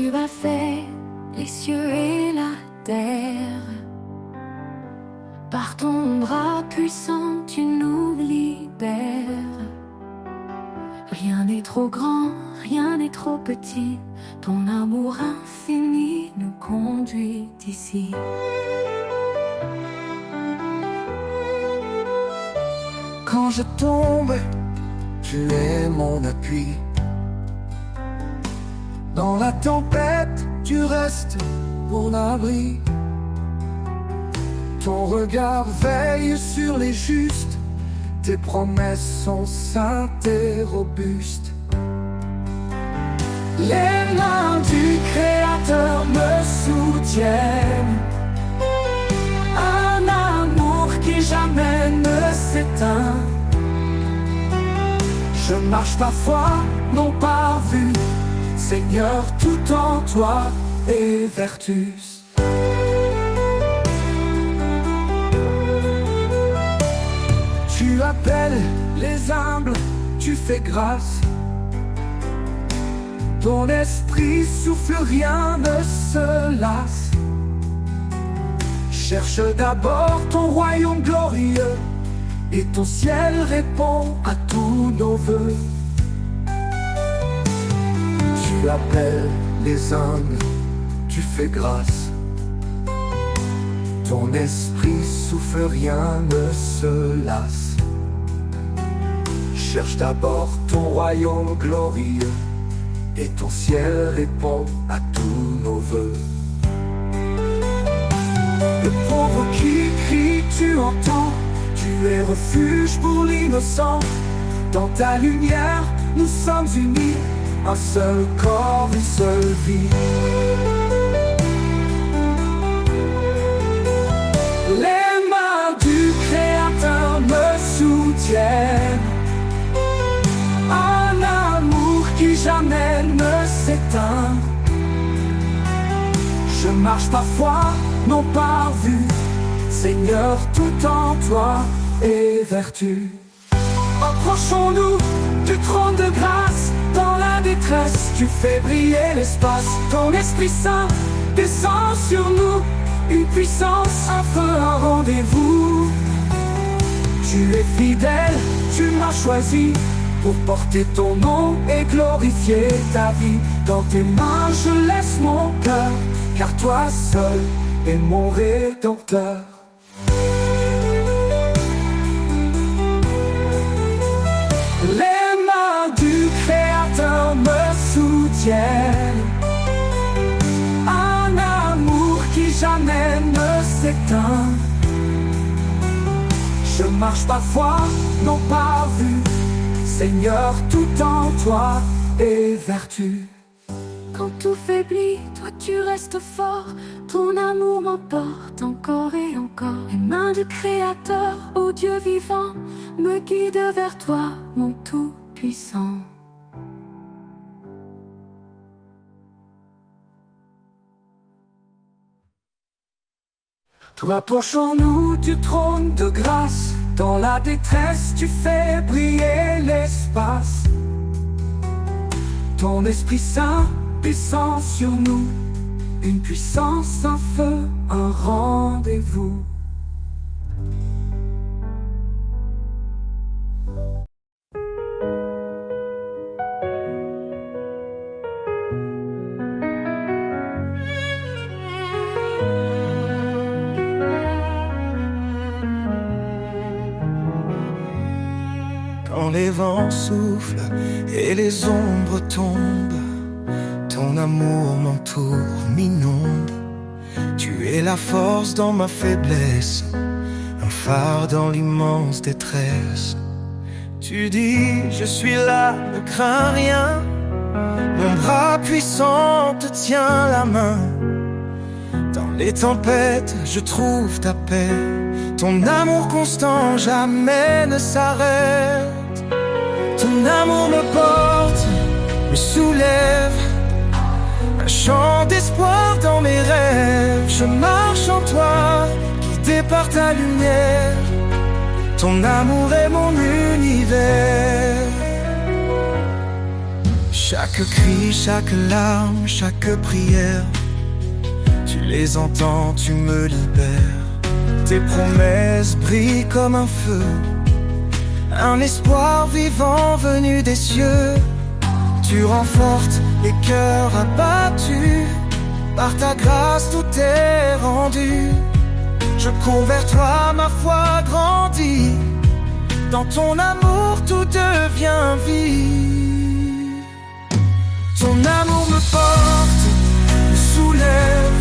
Tu as fait les cieux et la terre. Par ton bras puissant, tu nous libères. Rien n'est trop grand, rien n'est trop petit. Ton amour infini nous conduit ici. Quand je tombe, tu es mon appui. Dans la tempête, tu restes mon abri. Ton regard veille sur les justes. Tes promesses sont saintes et robustes. Les mains du Créateur me soutiennent. Un amour qui jamais ne s'éteint. Je marche par foi, non par vue. Seigneur, tout en toi est vertus. Tu appelles les humbles, tu fais grâce. Ton esprit souffle, rien ne se lasse. Cherche d'abord ton royaume glorieux, et ton ciel répond à tous nos vœux. Tu appelles les humbles, tu fais grâce. Ton esprit souffle, rien ne se lasse. Cherche d'abord ton royaume glorieux, et ton ciel répond à tous nos vœux. Le pauvre qui crie, tu entends. Tu es refuge pour l'innocent. Dans ta lumière, nous sommes unis. Un seul corps, une seule vie. Les mains du Créateur me soutiennent. Un amour qui jamais ne s'éteint. Je marche par foi, non par vue. Seigneur, tout en toi est vertu. Approchons-nous du trône de grâce. Dans la détresse, tu fais briller l'espace. Ton Esprit Saint descend sur nous. Une puissance, un feu, un rendez-vous. Tu es fidèle, tu m'as choisi pour porter ton nom et glorifier ta vie. Dans tes mains je laisse mon cœur, car toi seul es mon Rédempteur. Les mains du Créateur me soutiennent. Un amour qui jamais ne s'éteint. Je marche par foi, non par vue. Seigneur, tout en toi est vertu. Quand tout faiblit, toi tu restes fort. Ton amour m'emporte encore et encore. Les mains du Créateur, ô Dieu vivant, me guident vers toi, mon Tout-Puissant. Toi, approchons-nous du trône de grâce. Dans la détresse, tu fais briller l'espace. Ton Esprit Saint descend sur nous. Une puissance, un feu, un rendez-vous. Quand les vents soufflent et les ombres tombent, ton amour m'entoure, m'inonde. Tu es la force dans ma faiblesse, un phare dans l'immense détresse. Tu dis, je suis là, ne crains rien. Mon bras puissant te tient la main. Dans les tempêtes, je trouve ta paix. Ton amour constant jamais ne s'arrête. Ton amour me porte, me soulève. Un chant d'espoir dans mes rêves. Je marche en toi, guidé par ta lumière. Ton amour est mon univers. Chaque cri, chaque larme, chaque prière, tu les entends, tu me libères. Tes promesses brillent comme un feu, un espoir vivant venu des cieux. Tu renforces les cœurs abattus, par ta grâce tout est rendu. Je cours vers toi, ma foi grandit, dans ton amour tout devient vie. Ton amour me porte, me soulève,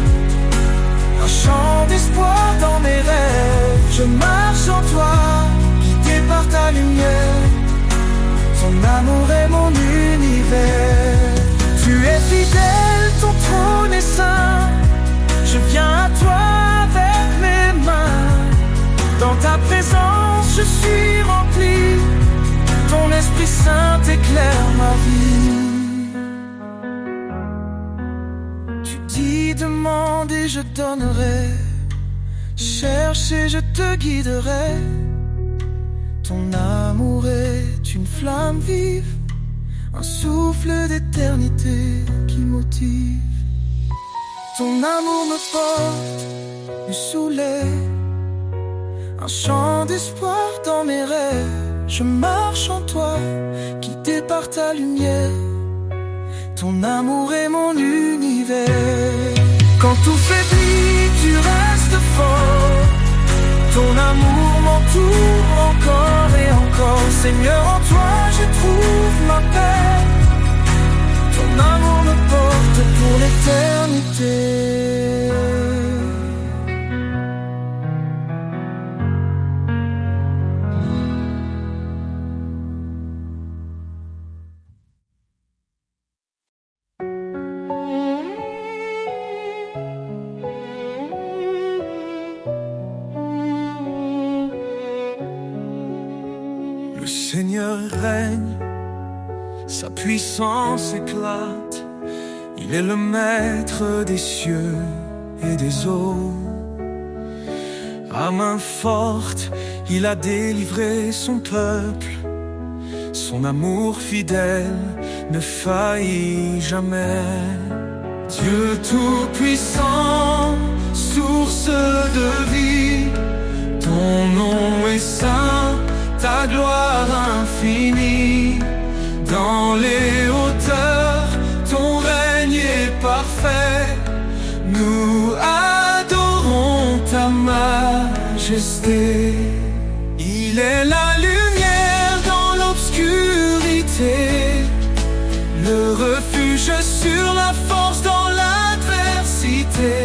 un chant d'espoir dans mes rêves. Je marche en toi, guidé par ta lumière. Ton amour est mon univers. Tu es fidèle, ton trône est saint. Je viens à toi avec mes mains. Dans ta présence, je suis rempli. Ton Esprit Saint éclaire ma vie. Tu dis demande et je donnerai. Cherche et je te guiderai. Ton amour est une flamme vive, un souffle d'éternité qui motive. Ton amour me porte, me soulève, un chant d'espoir dans mes rêves. Je marche en toi, guidé par ta lumière. Ton amour est mon univers. Quand tout faiblit, tu restes fort. Ton amour m'entoure encore et encore. Seigneur, en toi je trouve ma paix. Ton amour me porte pour l'éternité. Le Seigneur règne, sa puissance éclate. Il est le maître des cieux et des eaux. À main forte, il a délivré son peuple. Son amour fidèle ne faillit jamais. Dieu tout-puissant, source de vie, ton nom est saint, ta gloire infinie. Dans les hauteurs, ton règne est parfait. Nous adorons ta majesté. Il est la lumière dans l'obscurité, le refuge sur la force dans l'adversité.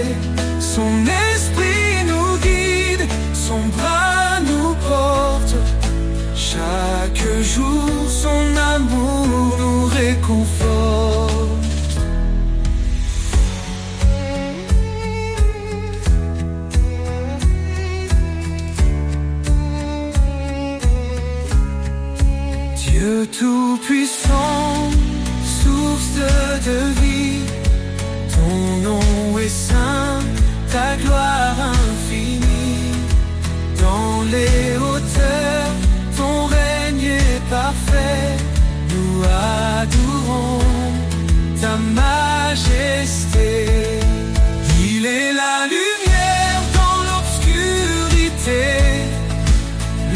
Son esprit nous guide, son bras nous porte. Chaque jour, son amour nous réconforte. Dieu tout-puissant, source de vie, ton nom est saint, ta gloire infinie. Dans les hauteurs, ton règne est parfait. Nous adorons ta majesté. Il est la lumière dans l'obscurité,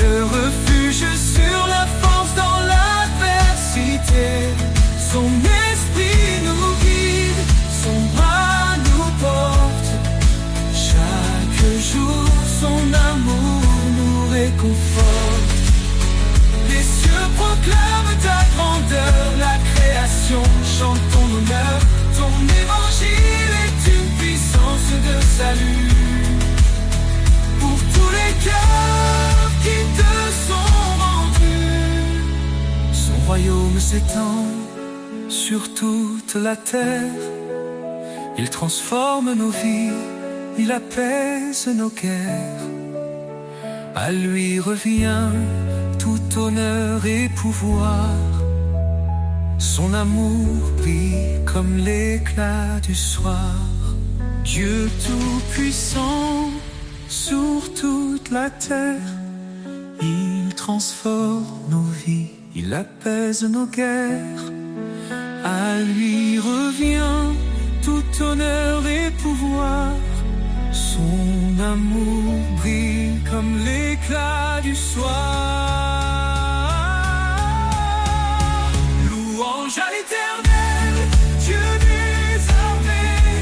le refuge sur la force dans l'adversité. Son esprit nous guide, son bras nous porte. Chaque jour, son amour nous réconforte. Les cieux proclament ta grandeur, la création chante ton honneur. Ton évangile est une puissance de salut pour tous les cœurs qui te sont rendus. Son royaume s'étend sur toute la terre. Il transforme nos vies, il apaise nos guerres. À lui revient tout honneur et pouvoir. Son amour brille comme l'éclat du soir. Dieu tout-puissant sur toute la terre, il transforme nos vies, il apaise nos guerres. À lui revient tout honneur et pouvoir. Son amour brille comme l'éclat du soir. Louange à l'Éternel, Dieu des armées.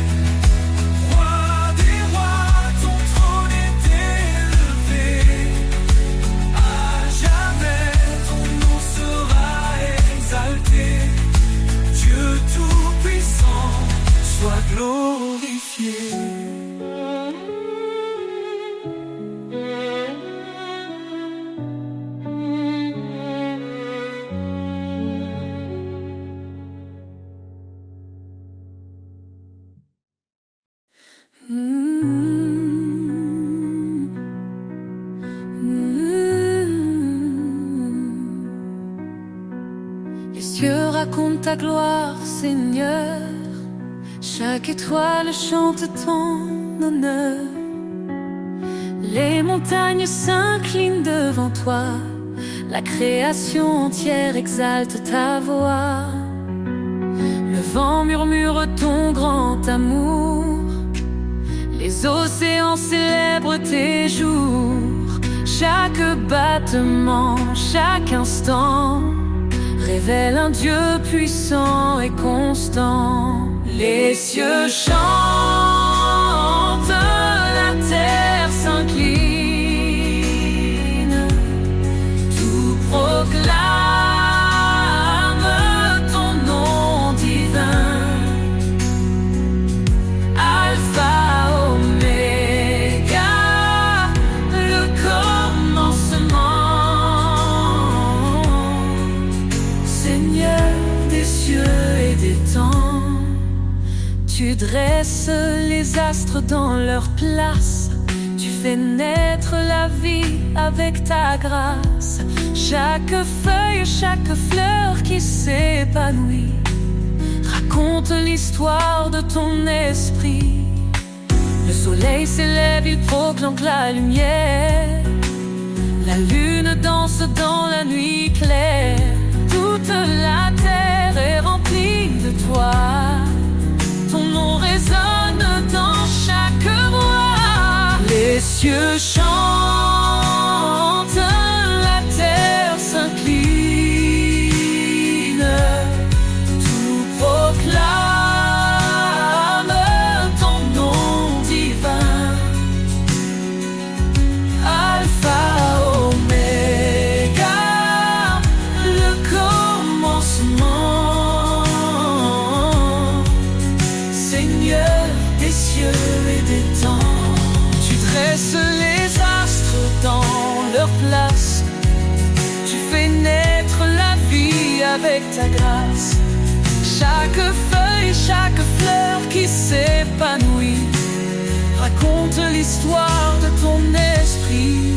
Roi des rois, ton trône est élevé. À jamais ton nom sera exalté. Dieu tout-puissant, sois glorifié. Les cieux racontent ta gloire, Seigneur. Chaque étoile chante ton honneur. Les montagnes s'inclinent devant toi. La création entière exalte ta voix. Le vent murmure ton grand amour. Les océans célèbrent tes jours. Chaque battement, chaque instant révèle un Dieu puissant et constant. Les cieux chantent, la terre s'incline, tout proclame ton nom divin. Alpha, Oméga, le commencement. Seigneur des cieux et des temps, tu dresses les astres dans leur place. Tu fais naître la vie avec ta grâce. Chaque feuille, chaque fleur qui s'épanouit raconte l'histoire de ton esprit. Le soleil s'élève, il proclame la lumière. La lune danse dans la nuit claire. Toute la terre est remplie de toi. Ton nom résonne dans chaque voix. Les cieux chantent, la terre s'incline, tout proclame ton nom divin. Alpha, Oméga, le commencement. Seigneur des cieux et des temps, tu dresses les astres dans leur place. Tu fais naître la vie avec ta grâce. Chaque feuille, chaque fleur qui s'épanouit raconte l'histoire de ton esprit.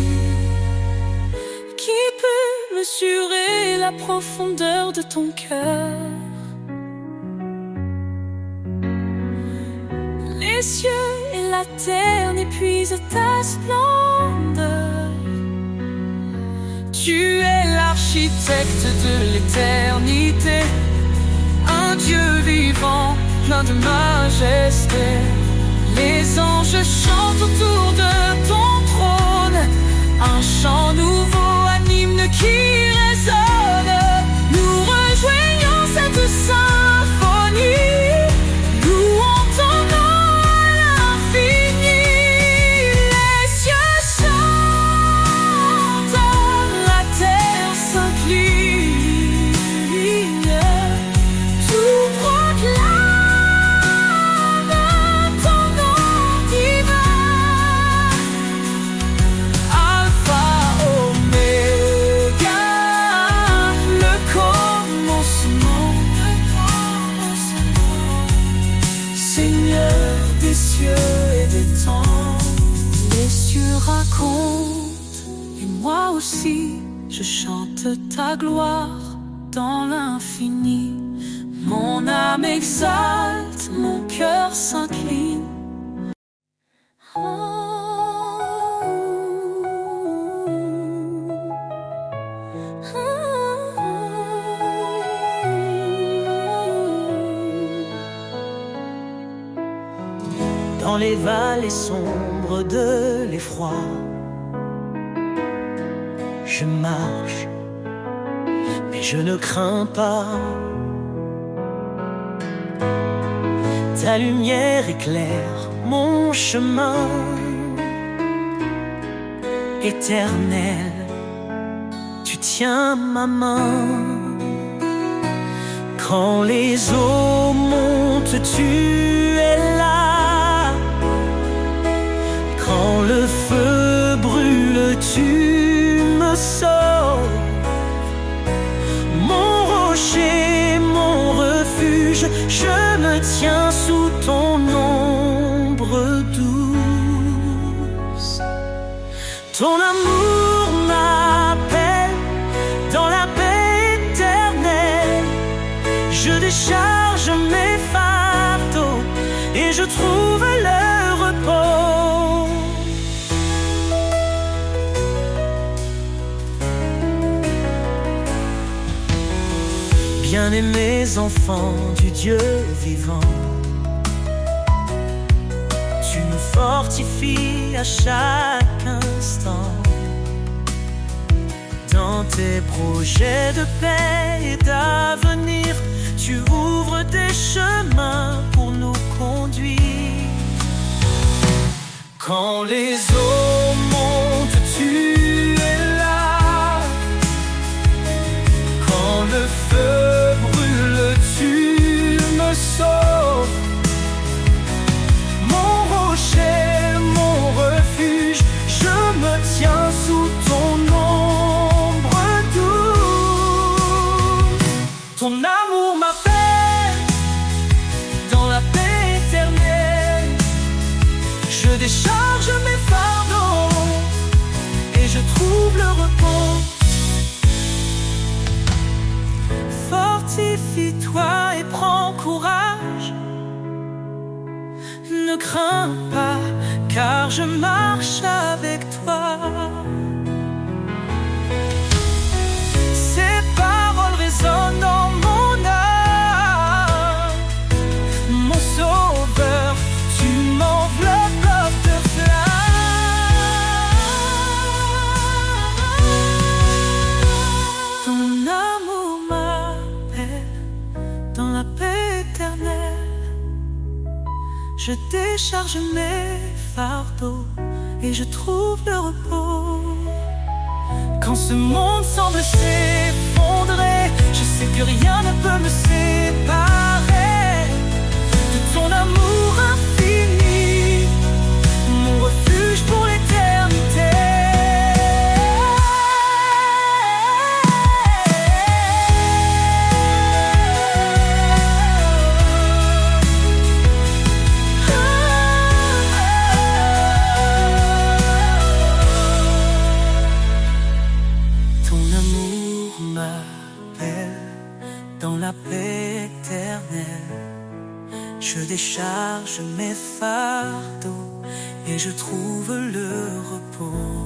Qui peut mesurer la profondeur de ton cœur? Les cieux et la terre n'épuisent ta splendeur. Tu es l'architecte de l'éternité, un Dieu vivant, plein de majesté. Les anges chantent autour de ton trône, un chant nouveau, un hymne qui résonne. Nous rejoignons cette symphonie, louons ton nom à l'infini. Les cieux chantent, la terre s'incline, tout proclame ton nom divin. Alpha, Oméga, le commencement. Seigneur des cieux et des temps, les cieux racontent, et moi aussi je chante ta gloire dans l'infini. Mon âme exalte, mon cœur s'incline. dans les vallées sombres de l'effroi. Je marche, mais je ne crains pas. Ta lumière éclaire mon chemin. Éternel, tu tiens ma main. Quand les eaux montent, tu es là. Quand le feu brûle, tu me sauves. Mon rocher, mon refuge, je me tiens sous ton ombre douce. Ton amour m'appelle dans la paix éternelle. Je décharge mes fardeaux et je trouve le repos. Bien-aimés enfants du Dieu vivant, tu nous fortifies à chaque instant. Dans tes projets de paix et d'avenir, tu ouvres des chemins pour nous conduire. Quand les eaux montent, tu es là. Quand le feu brûle, tu me sauves. Mon rocher, mon refuge, je me tiens sous ton ombre douce. Ton amour m'appelle dans la paix éternelle. Je décharge mes fardeaux et je trouve le repos. Fortifie-toi et prends courage. Ne crains pas, car je marche avec toi. Ces paroles résonnent dans mon âme. Mon sauveur, tu m'enveloppes de flammes. Ton amour m'appelle dans la paix éternelle. Je décharge mes fardeaux et je trouve le repos. Quand ce monde semble s'effondrer, je sais que rien ne peut me séparer de ton amour infini, mon refuge pour l'éternité. Dans la paix éternelle, je décharge mes fardeaux et je trouve le repos.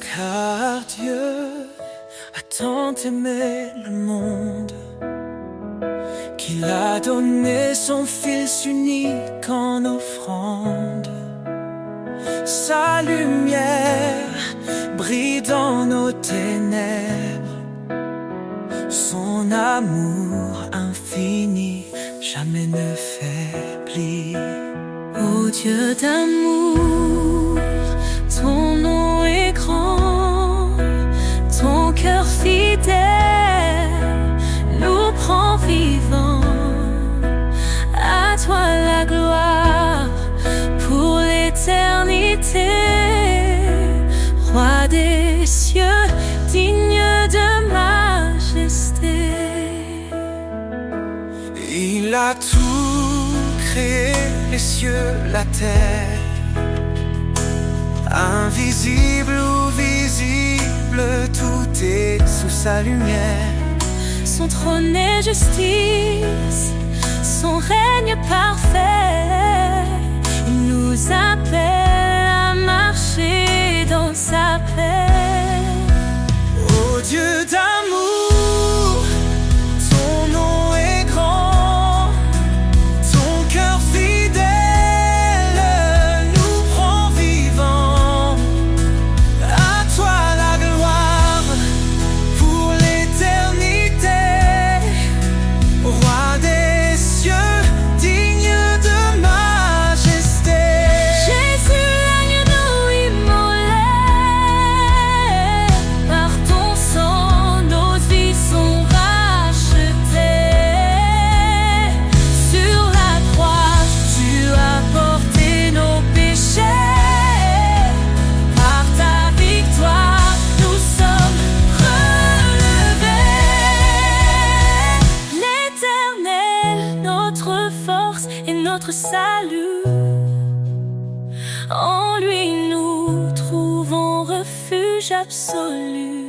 Car Dieu a tant aimé le monde qu'il a donné son Fils unique en offrande. Sa lumière brille dans nos ténèbres. Son amour infini jamais ne faiblit. Ô Dieu d'amour, ton nom est grand, ton cœur fidèle nous prend vivants. À toi la gloire pour l'éternité, Roi des cieux, digne de majesté. Il a tout créé, les cieux, la terre, invisible ou visible, invincible, tout est sous sa lumière. Son trône est justice, son règne parfait. Il nous appelle à marcher dans sa paix. Ô Dieu d'amour, ton nom est grand, ton cœur fidèle nous rend vivants. À toi la gloire pour l'éternité, roi des cieux, digne de majesté. Jésus, l'agneau immolé, par ton sang nos vies sont rachetées. Sur la croix, tu as porté nos péchés. Par ta victoire, nous sommes relevés. L'Éternel, notre force et notre salut. En lui nous trouvons refuge absolu.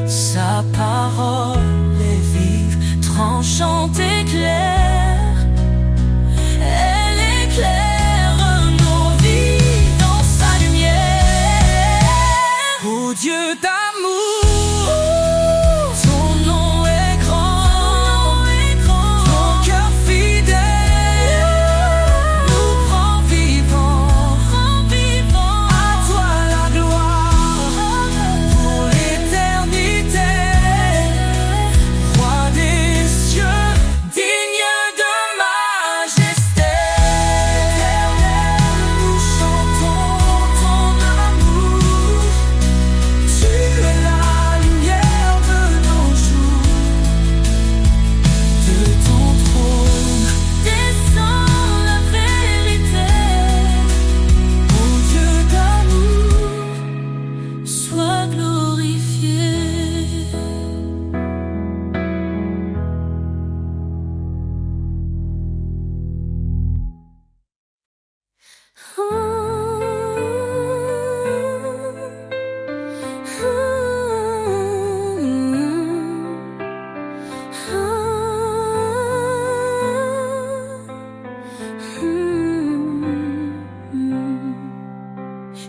Sa parole est vive, tranchante et claire. Elle éclaire nos vies dans sa lumière. Ô Dieu d'amour, ton nom est grand, ton cœur fidèle nous rend vivants. À toi la gloire pour l'éternité, roi des cieux, digne de majesté. Éternel, nous chantons ton amour. Tu es la lumière de nos jours. De ton trône Descends la vérité. ô Dieu d'amour, Sois glorifié.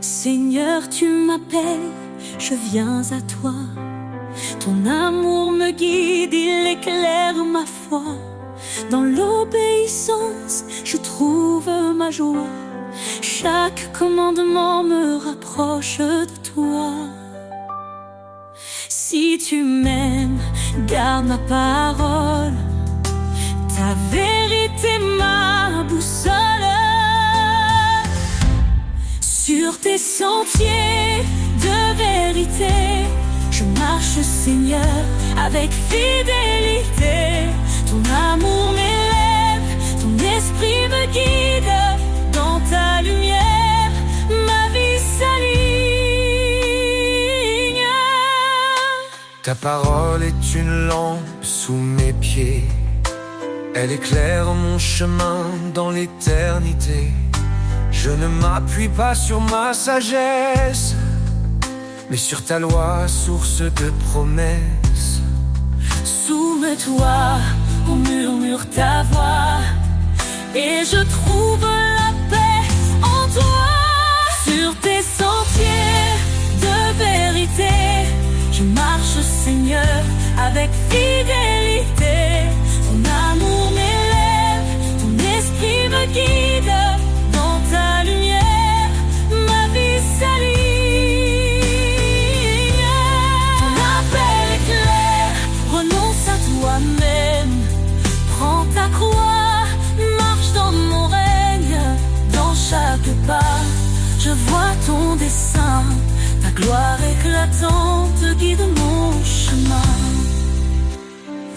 Seigneur, tu m'appelles, je viens à toi. Ton amour me guide, il éclaire ma foi. Dans l'obéissance, je trouve ma joie. Chaque commandement me rapproche de toi. Si tu m'aimes, garde ma parole. Ta vérité, ma boussole. Sur tes sentiers de vérité, je marche, Seigneur, avec fidélité. Ton amour m'élève, ton esprit me guide. Dans ta lumière, ma vie s'aligne. ta parole est une lampe sous mes pieds. Elle éclaire mon chemin dans l'éternité. Je ne m'appuie pas sur ma sagesse, mais sur ta loi, source de promesses. Soumets-toi, on murmure ta voix, et je trouve la paix en toi. Sur tes sentiers de vérité, je marche, Seigneur, avec fidélité. Ton amour m'élève, ton esprit me guide. Dans ta lumière, ma vie s'aligne. Ton appel est clair, renonce à toi-même. Prends ta croix, marche dans mon règne. Dans chaque pas, je vois ton dessein. Ta gloire éclatante guide mon chemin.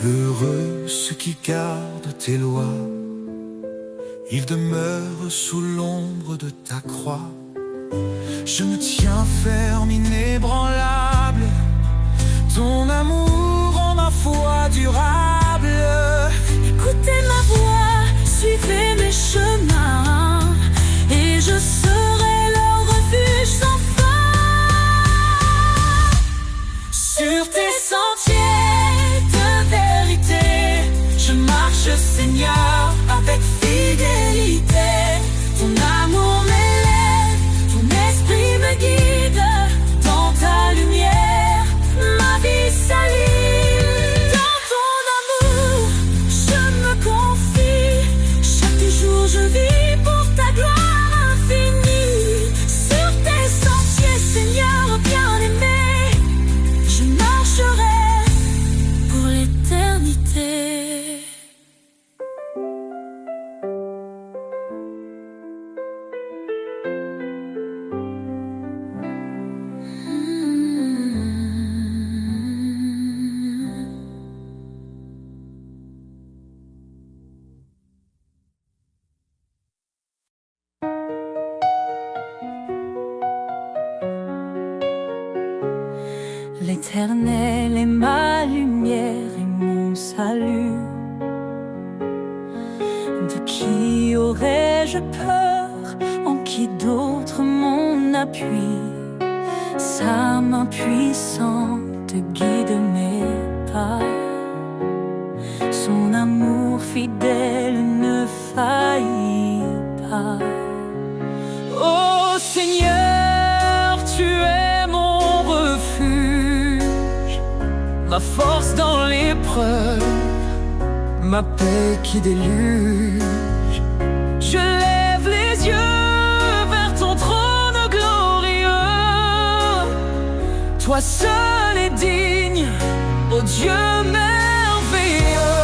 Heureux ceux qui gardent tes lois, ils demeurent sous l'ombre de ta croix. Je me tiens ferme, inébranlable, ton amour rend ma foi durable. Écoutez ma voix, suivez mes chemins, et je serai leur refuge sans fin. L'Éternel est ma lumière et mon salut. De qui aurais-je peur? En qui d'autre mon appui? Sa main puissante guide mes pas. Son amour fidèle ne faillit pas. Ô Seigneur, tu es mon refuge, ma force dans l'épreuve, Ma paix qui déluge. je lève les yeux vers ton trône glorieux. Toi seul es digne, ô Dieu merveilleux.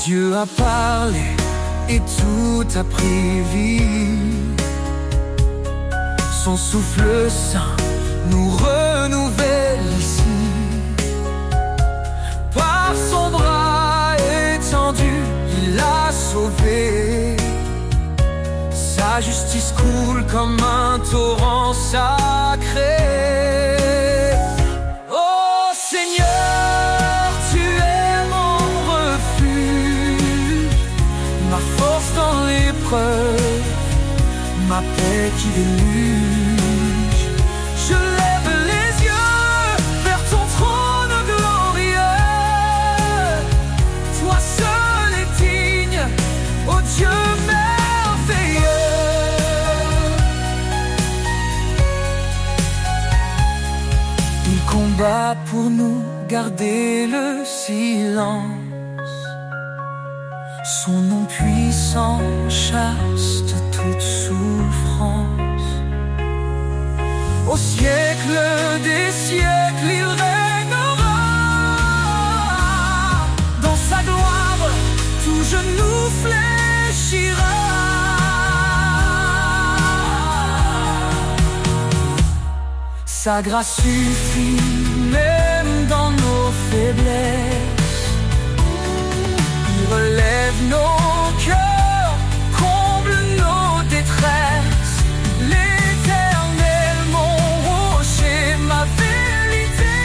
Dieu a parlé et tout a pris vie. Son souffle saint nous renouvelle ici. Par son bras étendu, il a sauvé. Sa justice coule comme un torrent sacré. Ô Seigneur, tu es mon refuge, ma force dans l'épreuve, ma paix qui déluge. Je lève les yeux vers ton trône glorieux. Toi seul es digne, ô Dieu merveilleux. Il combat pour nous, garder le silence. Son nom puissant chasse de toute souffrance. Au siècle des siècles, il régnera. Dans sa gloire, tout genou fléchira. Sa grâce suffit même dans nos faiblesses. Il relève nos cœurs, comble nos détresses. L'Éternel, mon rocher, ma vérité.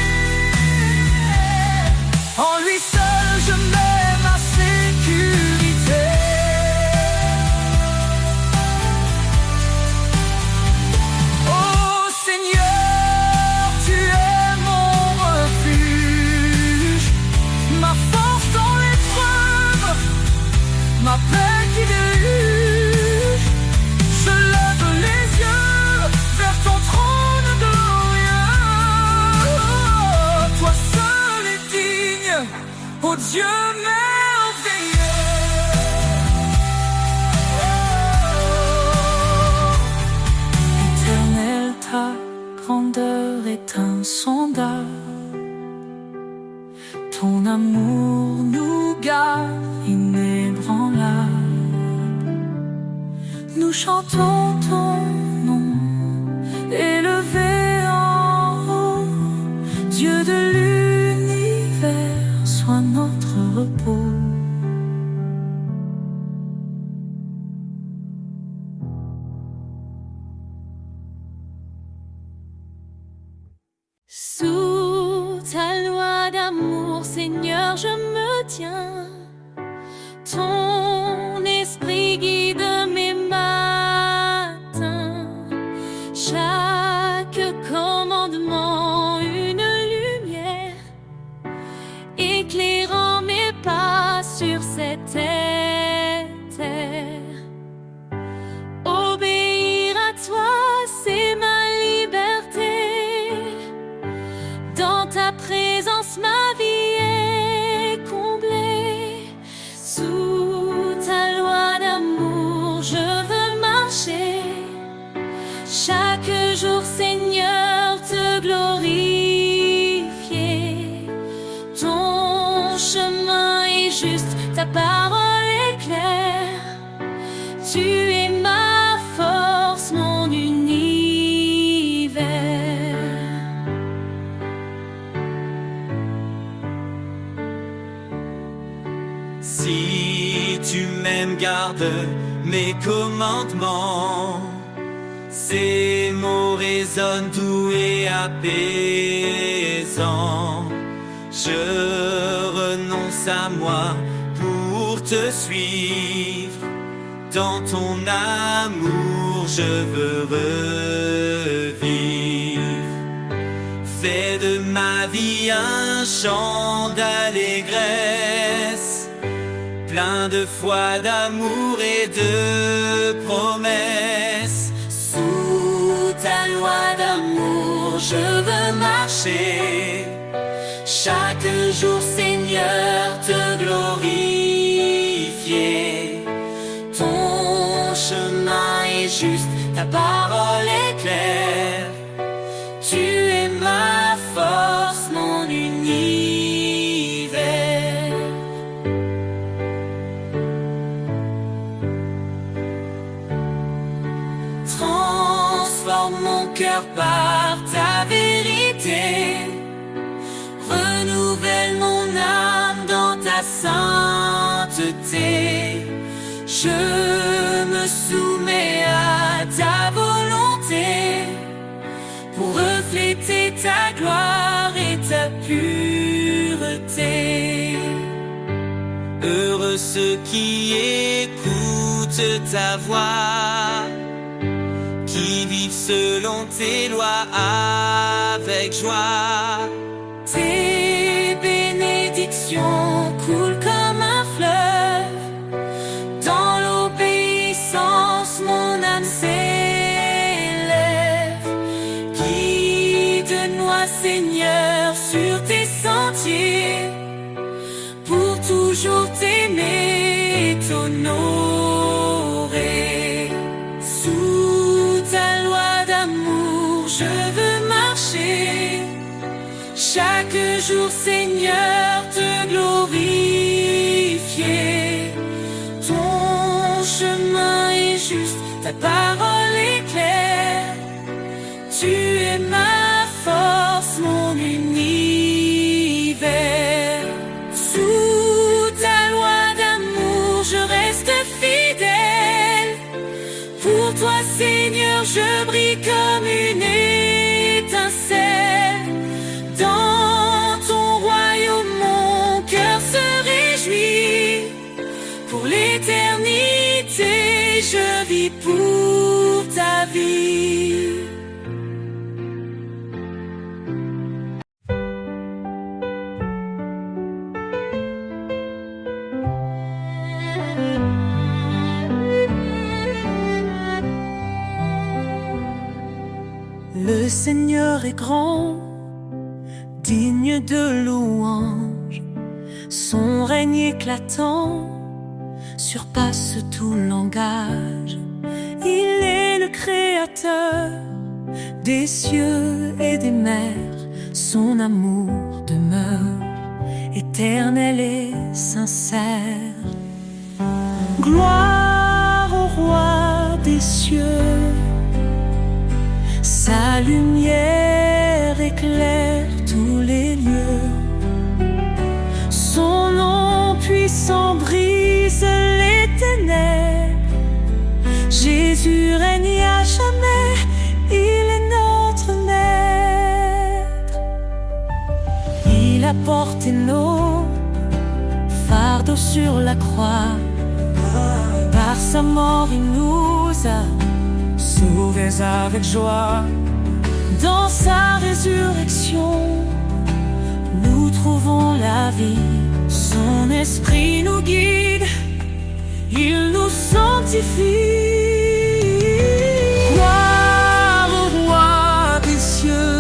En lui seul je mets ma sécurité. Ô Seigneur, tu es mon refuge, ma force dans l'épreuve, ma paix qui déluge. Je lève les yeux vers ton trône glorieux. Toi seul es digne, ô Dieu merveilleux. Éternel, ta grandeur est insondable. Ton amour nous garde inébranlable. Nous chantons ton nom, élevé en haut. Dieu de l'univers, sois notre repos. Sous ta loi d'amour, Seigneur, je me tiens. Ton esprit guide mes matins. Chaque commandement, une lumière, éclairant mes pas sur cette terre. Obéir à toi, c'est ma liberté. Dans ta présence, ma vie est comblée. Sous ta loi d'amour, je veux marcher. Chaque jour, Seigneur, te glorifier. Ton chemin est juste, ta parole est claire. Tu es ma force, mon univers. Si tu m'aimes, garde mes commandements. Ces mots résonnent doux et apaisants. Je renonce à moi pour te suivre. Dans ton amour, je veux revivre. Fais de ma vie un chant d'allégresse, plein de foi, d'amour et de promesses. Sous ta loi d'amour, je veux marcher. Chaque jour, Seigneur, te glorifier. Ton chemin est juste, ta parole est claire. Tu es ma force, mon univers. Transforme mon cœur par ta vérité. Renouvelle mon âme dans ta sainteté. Je me soumets à ta volonté pour refléter ta gloire et ta pureté. Heureux ceux qui écoutent ta voix, qui vivent selon tes lois avec joie. Tes bénédictions coulent comme un fleuve. Dans l'obéissance, mon âme s'élève. Guide-moi, Seigneur, sur tes sentiers, pour toujours t'aimer et t'honorer. Sous ta loi d'amour, je veux marcher. Chaque jour, Seigneur, te glorifier. Ton chemin est juste, ta parole est claire. Tu es ma force, mon univers. Sous ta loi d'amour, je reste fidèle. Pour toi, Seigneur, je brille comme une étincelle. Dans ton royaume, mon cœur se réjouit. Pour l'éternité, je vis pour ta vie. Le Seigneur est grand, digne de louange. Son règne éclatant surpasse tout langage. Il est le créateur des cieux et des mers. Son amour demeure éternel et sincère. Gloire au roi des cieux. Sa lumière éclaire tous les lieux. Son nom puissant brise les ténèbres. Jésus règne à jamais, il est notre maître. Il a porté nos fardeaux sur la croix. Par sa mort, il nous a sauvés avec joie. Dans sa résurrection, nous trouvons la vie. Son esprit nous guide, il nous sanctifie. Gloire au roi des cieux.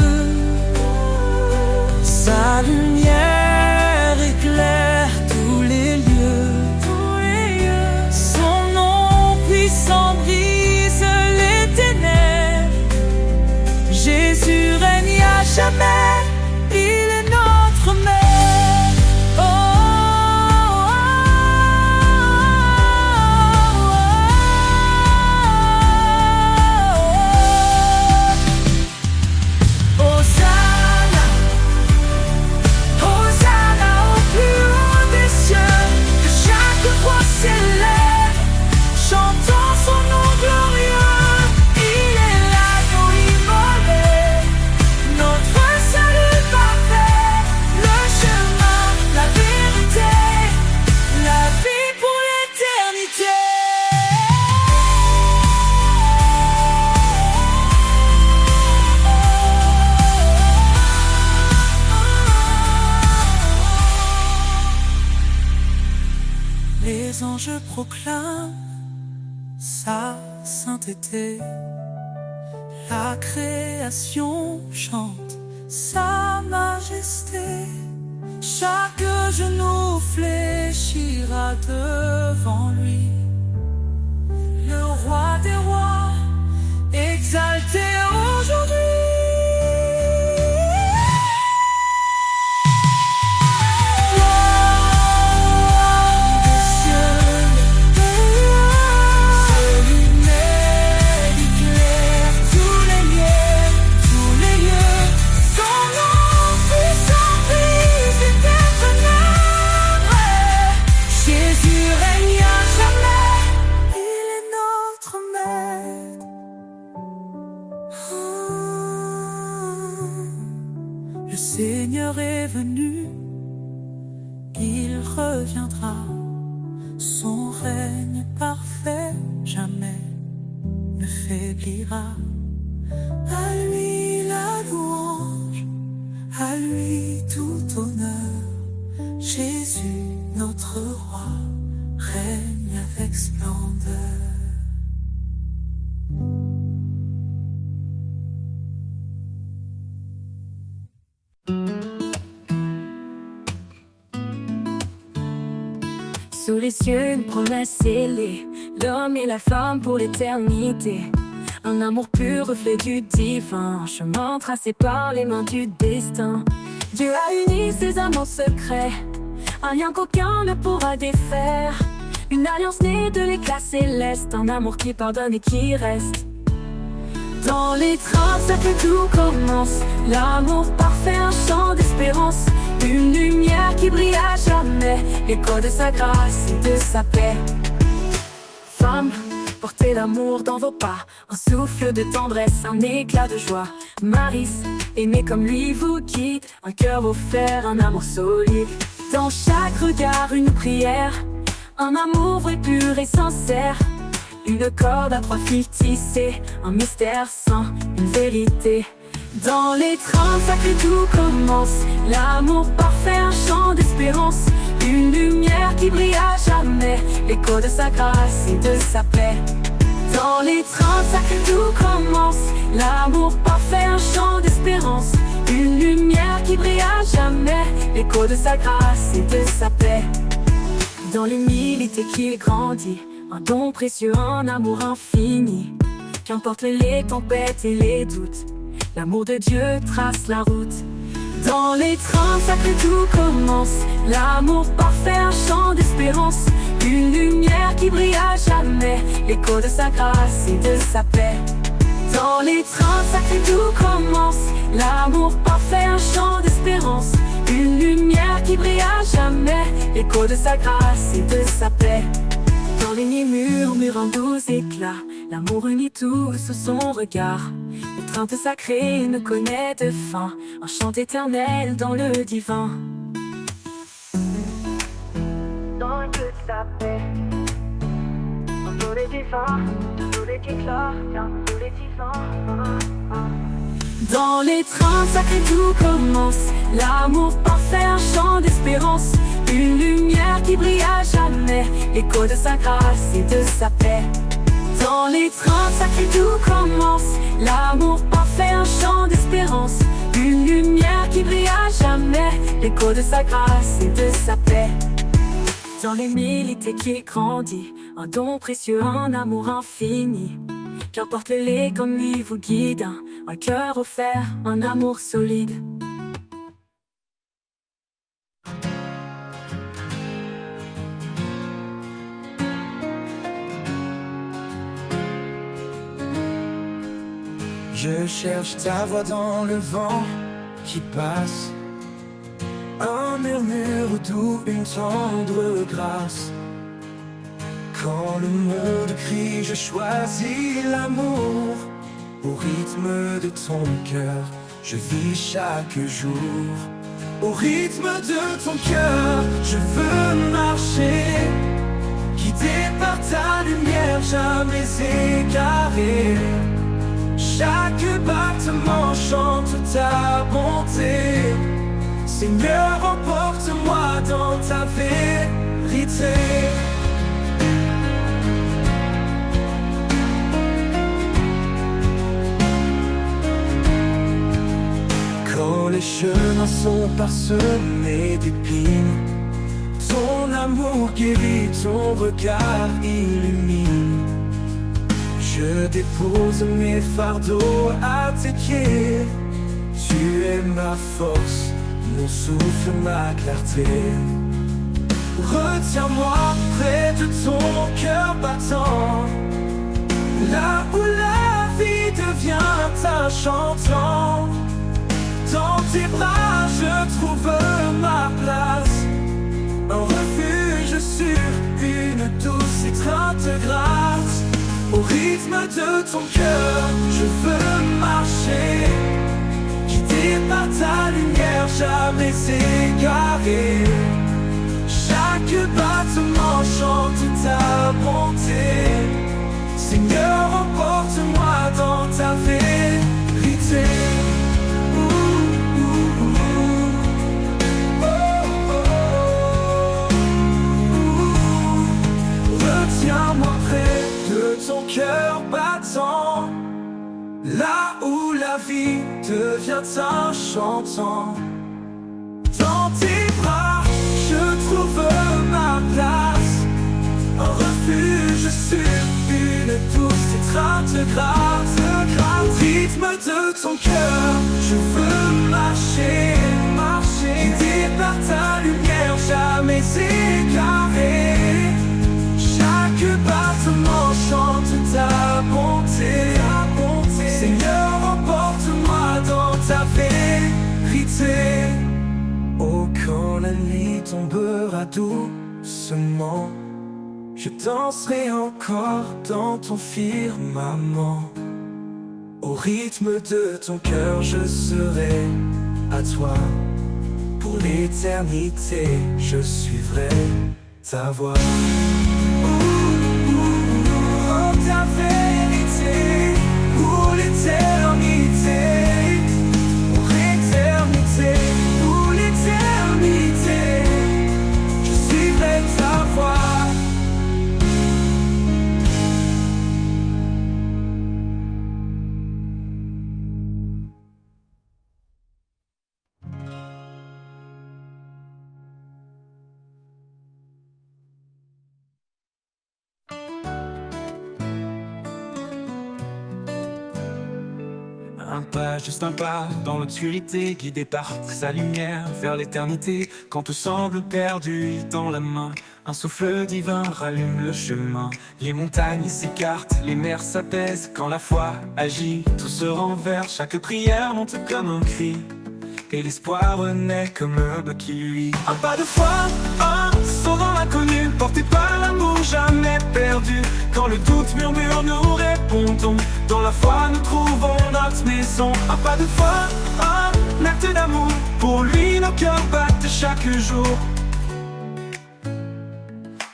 Sa lumière éclaire tous les lieux. Son nom puissant brise les ténèbres. Jésus règne à jamais, il est notre maître. Les anges proclament sa sainteté. La création chante sa majesté. Chaque genou fléchira devant lui. Le roi des rois, exalté aujourd'hui. Le Seigneur est venu, il reviendra. Son règne parfait jamais ne faiblira. À lui la louange, à lui tout honneur. Jésus, notre roi, règne avec splendeur. Sous les cieux, une promesse scellée, l'homme et la femme pour l'éternité. Un amour pur, reflet du divin, chemin tracé par les mains du destin. Dieu a uni ses amants secrets, un lien qu'aucun ne pourra défaire. Une alliance née de l'éclat céleste, un amour qui pardonne et qui reste. Dans les trains, ça que tout commence, l'amour parfait, un chant d'espérance. Une lumière qui brille à jamais, l'écho de sa grâce et de sa paix. Femme, portez l'amour dans vos pas, un souffle de tendresse, un éclat de joie. Maris, aimé comme lui vous guide, un cœur offert, un amour solide. Dans chaque regard, une prière, un amour vrai, pur et sincère. Une corde à trois fils tissée, un mystère saint, une vérité. Dans les trains sacrés tout commence, l'amour parfait, un chant d'espérance. Une lumière qui brille à jamais, l'écho de sa grâce et de sa paix. Dans les trains sacrés tout commence, l'amour parfait, un chant d'espérance. Une lumière qui brille à jamais, l'écho de sa grâce et de sa paix. Dans l'humilité qu'il grandit, un don précieux, un amour infini. Qu'importe les tempêtes et les doutes, l'amour de Dieu trace la route. Dans les trains sacrés tout commence, l'amour parfait, un chant d'espérance. Une lumière qui brille à jamais, l'écho de sa grâce et de sa paix. Dans les trains sacrés tout commence, l'amour parfait, un chant d'espérance. Une lumière qui brille à jamais, l'écho de sa grâce et de sa paix. Dans les nids murmure un doux éclat, l'amour unit tous sous son regard. L'étreinte sacrée ne connaît de fin, un chant éternel dans le divin. Dans toute sa paix, dans tous les divins, dans tous les éclats, dans tous les divins. Dans les trains sacrés tout commence, l'amour parfait, un chant d'espérance. Une lumière qui brille à jamais, l'écho de sa grâce et de sa paix. Dans les trains sacrés tout commence, l'amour parfait, un chant d'espérance. Une lumière qui brille à jamais, l'écho de sa grâce et de sa paix. Dans l'humilité qui grandit, un don précieux, un amour infini. Qu'importe le lait comme lui vous guide, un cœur offert, un amour solide. Je cherche ta voix dans le vent qui passe, un murmure doux, une tendre grâce. Quand le monde crie, je choisis l'amour. Au rythme de ton cœur, je vis chaque jour. Au rythme de ton cœur, je veux marcher, guidé par ta lumière, jamais égaré. Chaque battement chante ta bonté. Seigneur, emporte-moi dans ta vérité. bras sont parsemés d'épines. Ton amour guérit, ton regard illumine. Je dépose mes fardeaux à tes pieds. Tu es ma force, mon souffle, ma clarté. Retiens-moi près de ton cœur battant, là où la vie devient un chantant. Dans tes bras je trouve ma place, un refuge sur une douce étreinte grâce. Au rythme de ton cœur, je veux marcher, guidé par ta lumière, jamais égaré. Chaque battement chante ta bonté. Seigneur, emporte-moi dans ta vérité. Retiens-moi près de ton cœur battant, là où la vie devient un chantant. Dans tes bras, je trouve ma place, un refuge sur une douce étreinte grâce. Au rythme de ton cœur, je veux marcher, guidé par ta lumière, jamais égaré. Chaque battement chante ta bonté. Seigneur, emporte-moi dans ta vérité. Oh, quand la nuit tombera doucement, je danserai encore dans ton firmament. Au rythme de ton cœur, je serai à toi. Pour l'éternité, je suivrai ta voix. Oh, ta vérité, pour l'éternité, pour l'éternité, pour l'éternité, je suivrai ta voix. Un pas, juste un pas dans l'obscurité, guidé par sa lumière vers l'éternité. Quand tout semble perdu dans la main, un souffle divin rallume le chemin. Les montagnes s'écartent, les mers s'apaisent. Quand la foi agit, tout se renverse. Chaque prière monte comme un cri, et l'espoir renaît comme l'aube qui luit. Un pas de foi, un saut dans l'inconnu, porté par l'amour jamais perdu. Quand le doute murmure, nous répondons. Dans la foi, nous trouvons notre maison. Un pas de foi, un acte d'amour. Pour lui, nos cœurs battent chaque jour.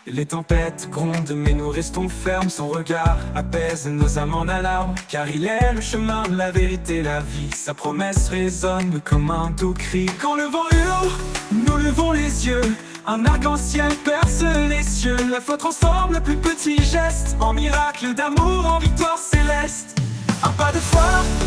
Les tempêtes grondent, mais nous restons fermes. Son regard apaise nos âmes en alarme. Car il est le chemin, la vérité, la vie. Sa promesse résonne comme un doux cri. Quand le vent hurle, nous levons les yeux. Un arc-en-ciel perce les cieux. La foi transforme le plus petit geste en miracle d'amour, en victoire céleste. Un pas de foi,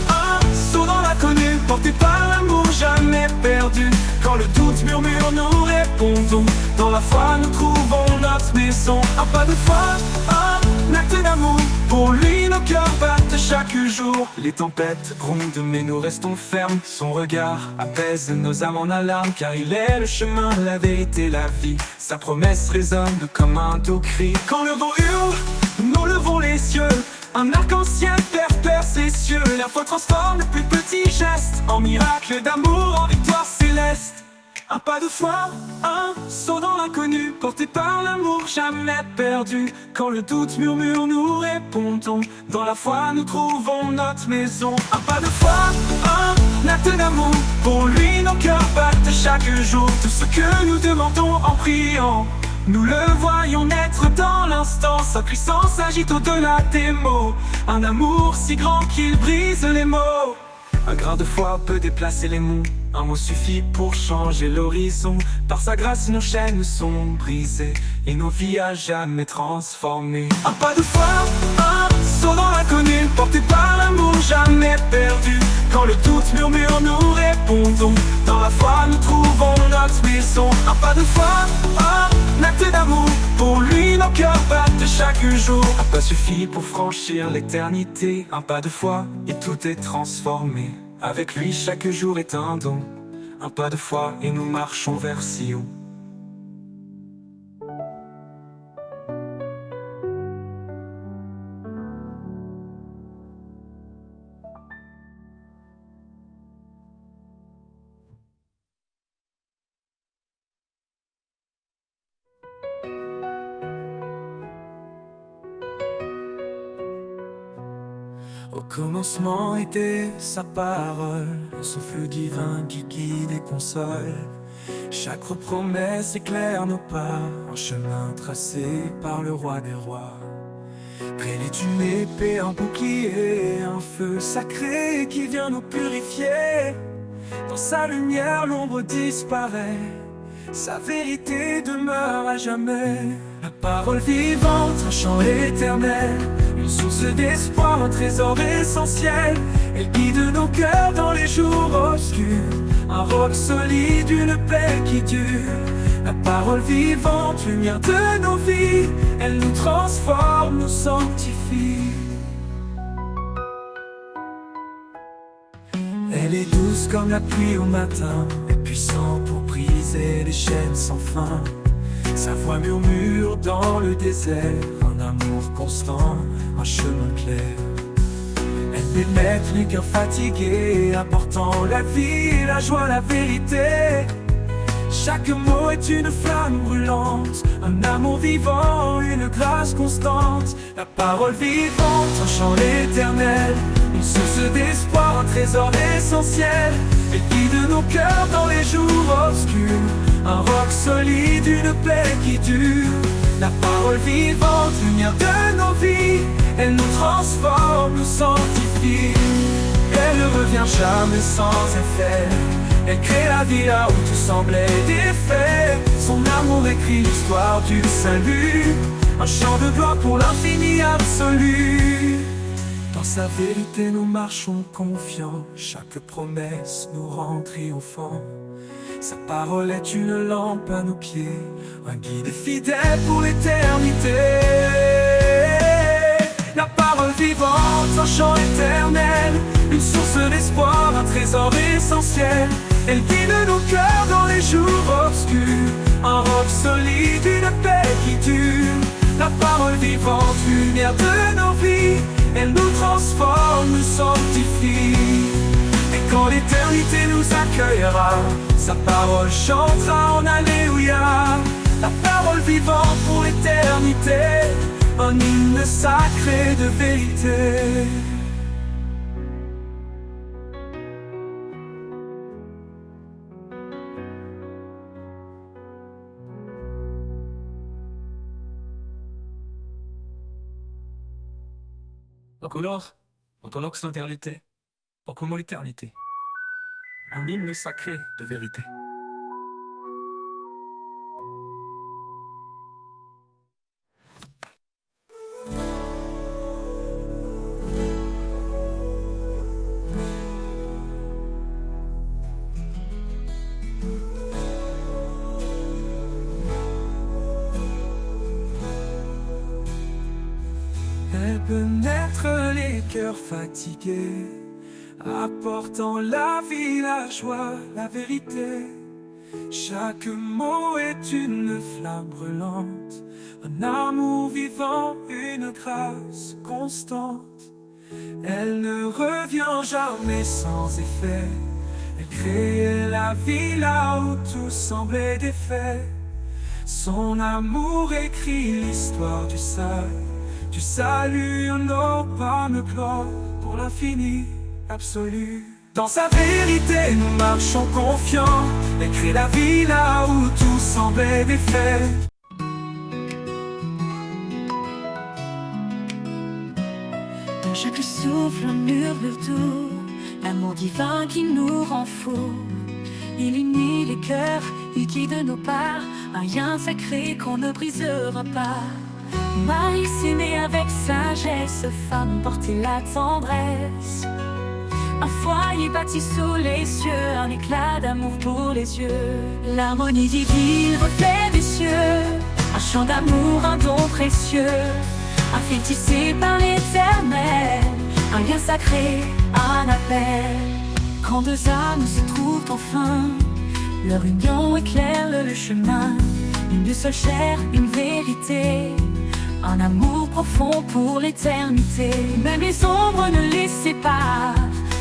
un saut dans l'inconnu, porté par l'amour jamais perdu. Quand le doute murmure, nous répondons. Dans la foi, nous trouvons notre maison. Un pas de foi, un acte d'amour. Pour lui, nos cœurs battent chaque jour. Les tempêtes grondent, mais nous restons fermes. Son regard apaise nos âmes en alarme. Car il est le chemin, la vérité, la vie. Sa promesse résonne comme un doux cri. Quand le vent hurle, nous levons les cieux. Un arc-en-ciel perce les cieux. La foi transforme le plus petit geste en miracle d'amour, en victoire céleste. Un pas de foi, un saut dans l'inconnu, porté par l'amour jamais perdu. Quand le doute murmure, nous répondons. Dans la foi, nous trouvons notre maison. Un pas de foi, un acte d'amour. Pour lui, nos cœurs battent chaque jour. Tout ce que nous demandons en priant, nous le voyons naître dans l'instant. Sa puissance agite au-delà des mots. Un amour si grand qu'il brise les mots. Un grain de foi peut déplacer les monts. Un mot suffit pour changer l'horizon. Par sa grâce nos chaînes sont brisées et nos vies à jamais transformées. Un pas de foi, un saut dans l'inconnu, porté par l'amour jamais perdu. Quand le doute murmure, nous répondons. Dans la foi, nous trouvons notre maison. Un pas de foi, un acte d'amour. Pour lui, nos cœurs battent chaque jour. Un pas suffit pour franchir l'éternité. Un pas de foi, et tout est transformé. Avec lui, chaque jour est un don. Un pas de foi, et nous marchons vers Sion. Au commencement était sa parole, son feu divin qui guide et console. Chaque promesse éclaire nos pas, un chemin tracé par le roi des rois. Près d'une épée, un bouclier, un feu sacré qui vient nous purifier. Dans sa lumière, l'ombre disparaît, sa vérité demeure à jamais. La parole vivante, un chant éternel, une source d'espoir, un trésor essentiel. Elle guide nos cœurs dans les jours obscurs, un roc solide, une paix qui dure. La parole vivante, lumière de nos vies, elle nous transforme, nous sanctifie. Elle est douce comme la pluie au matin, et puissante pour briser les chaînes sans fin. Sa voix murmure dans le désert, un amour constant, un chemin clair. Elle pénètre les cœurs fatigués, apportant la vie, la joie, la vérité. Chaque mot est une flamme brûlante, un amour vivant, une grâce constante. La parole vivante, un chant éternel, une source d'espoir, un trésor essentiel. Elle guide nos cœurs dans les jours obscurs, un roc solide, une paix qui dure. La parole vivante, lumière de nos vies, elle nous transforme, nous sanctifie. Elle ne revient jamais sans effet, elle crée la vie là où tout semblait défait. Son amour écrit l'histoire du salut, un chant de gloire pour l'infini absolu. Dans sa vérité nous marchons confiants, chaque promesse nous rend triomphants. Sa parole est une lampe à nos pieds, un guide fidèle pour l'éternité. La parole vivante, un chant éternel, une source d'espoir, un trésor essentiel. Elle guide nos cœurs dans les jours obscurs, un roc solide, une paix qui dure. La parole vivante, lumière de nos vies, elle nous transforme, nous sanctifie. Et quand l'éternité nous accueillera, sa parole chantera en Alléluia. La parole vivante pour l'éternité, un hymne sacré de vérité. Encore, ton occidentalité, comme l'éternité, un hymne sacré de vérité. Elle pénètre les cœurs fatigués, apportant la vie, la joie, la vérité. Chaque mot est une flamme brûlante, un amour vivant, une grâce constante. Elle ne revient jamais sans effet, elle crée la vie là où tout semblait défait. Son amour écrit l'histoire du salut, un pas me gloire pour l'infini absolu. Dans sa vérité nous marchons confiants, elle crée la vie là où tout semblait défait. Dans chaque souffle un murmure doux, l'amour divin qui nous rend fous. Il unit les cœurs, il guide nos pas, un lien sacré qu'on ne brisera pas. Marie s'est née avec sagesse, femme portait la tendresse. Un foyer bâti sous les cieux, un éclat d'amour pour les yeux. L'harmonie divine, reflet des cieux, un chant d'amour, un don précieux. Un fil tissé par l'Éternel, un lien sacré, un appel. Quand deux âmes se trouvent enfin, leur union éclaire le chemin. Une seule chair, une vérité, un amour profond pour l'éternité. Même les ombres ne les séparent,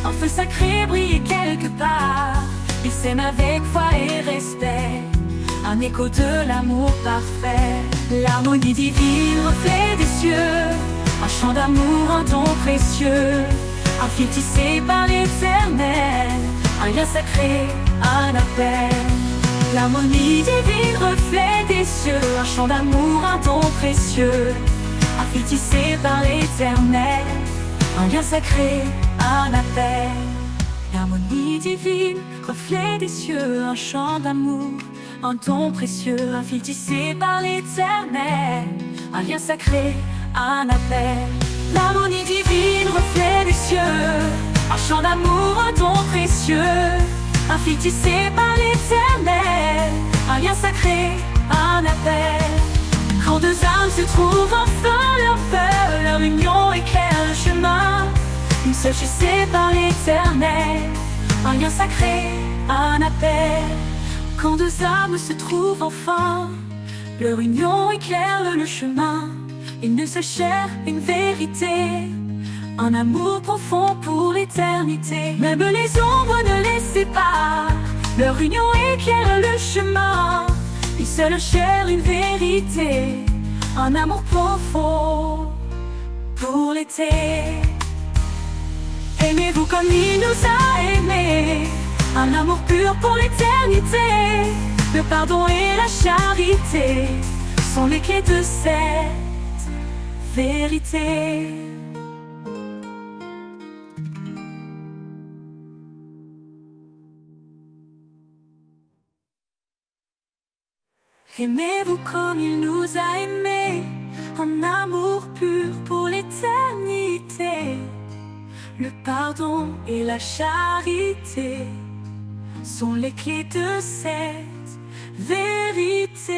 un feu sacré brille quelque part. Ils s'aiment avec foi et respect, un écho de l'amour parfait. L'harmonie divine, reflet des cieux, un chant d'amour, un don précieux. Un fil tissé par l'Éternel, un lien sacré, un appel. L'harmonie divine, reflet des cieux, un chant d'amour, un don précieux. Un fil tissé par l'Éternel, un lien sacré, un appel. L'harmonie divine, reflet des cieux, un chant d'amour, un don précieux. Un fil tissé par l'Éternel, un lien sacré, un appel. L'harmonie divine, reflet des cieux, un chant d'amour, un don précieux. Un fil tissé par l'Éternel, un lien sacré, un appel. Quand deux âmes se trouvent enfin, leur feu, leur union éclaire le chemin. Une seule tissée par l'Éternel, un lien sacré, un appel. Quand deux âmes se trouvent enfin, leur union éclaire le chemin. Une seule chair, une vérité, un amour profond pour l'éternité. Même les ombres ne les séparent, leur union éclaire le chemin. Une seule chair, une vérité, un amour profond pour l'été. Aimez-vous comme il nous a aimés, un amour pur pour l'éternité. Le pardon et la charité sont les clés de cette vérité. Aimez-vous comme il nous a aimés, un amour pur pour l'éternité. Le pardon et la charité sont les clés de cette vérité.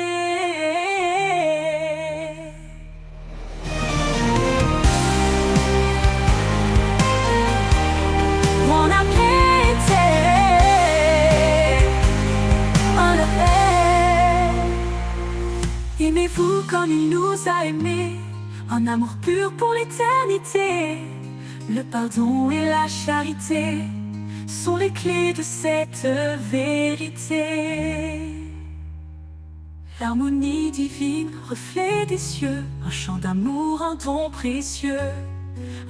On a prêté un appel. Aimez-vous comme il nous a aimés, un amour pur pour l'éternité. Le pardon et la charité sont les clés de cette vérité. L'harmonie divine, reflet des cieux, un chant d'amour, un don précieux.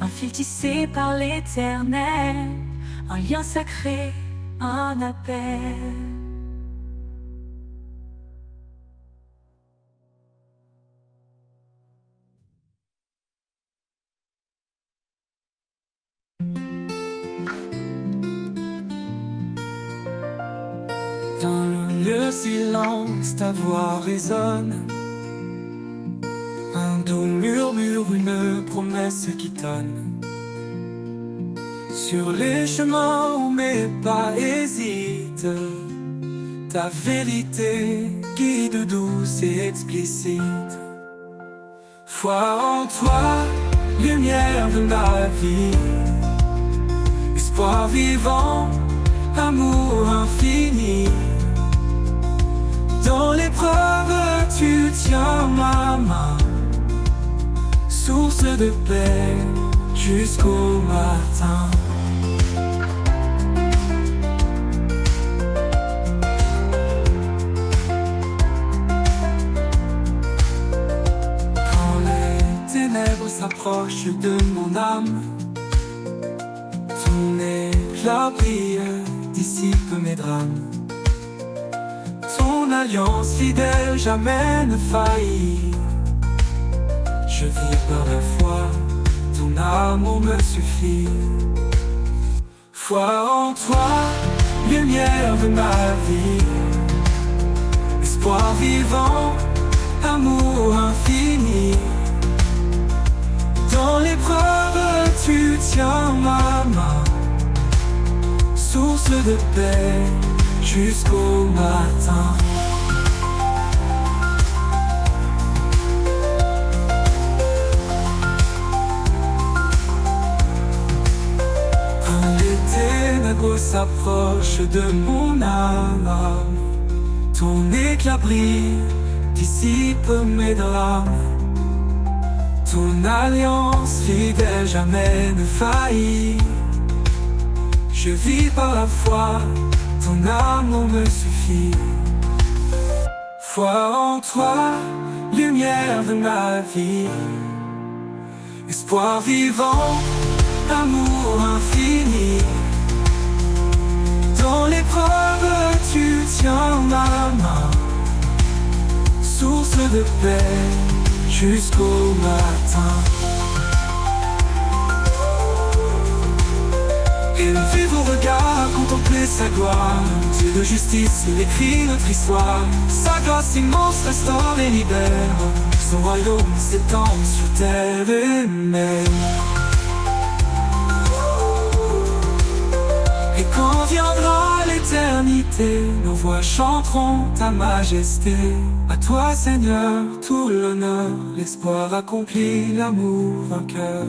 Un fil tissé par l'Éternel, un lien sacré, un appel. Dans le silence, ta voix résonne. Un doux murmure, une promesse qui tonne. Sur les chemins où mes pas hésitent, ta vérité guide douce et explicite. Foi en toi, lumière de ma vie, espoir vivant, amour infini. Dans l'épreuve, tu tiens ma main, source de paix jusqu'au matin. Quand les ténèbres s'approchent de mon âme, ton éclat brille, dissipe mes drames. Ton alliance fidèle jamais ne faillit. Je vis par la foi, ton amour me suffit. Foi en toi, lumière de ma vie, espoir vivant, amour infini. Souffle de paix jusqu'au matin. Quand les ténèbres s'approchent de mon âme, ton éclat brille, dissipe mes drames. Ton alliance fidèle jamais ne faillit. Je vis par la foi, ton amour me suffit. Foi en toi, lumière de ma vie. Espoir vivant, amour infini. Dans l'épreuve, tu tiens ma main. Source de paix jusqu'au matin. Élever vos regards, contempler sa gloire. Dieu de justice, il écrit notre histoire. Sa grâce immense restaure et libère. Son royaume s'étend sur terre et mer. Et quand viendra l'éternité, nos voix chanteront ta majesté. À toi Seigneur, tout l'honneur, l'espoir accompli, l'amour vainqueur.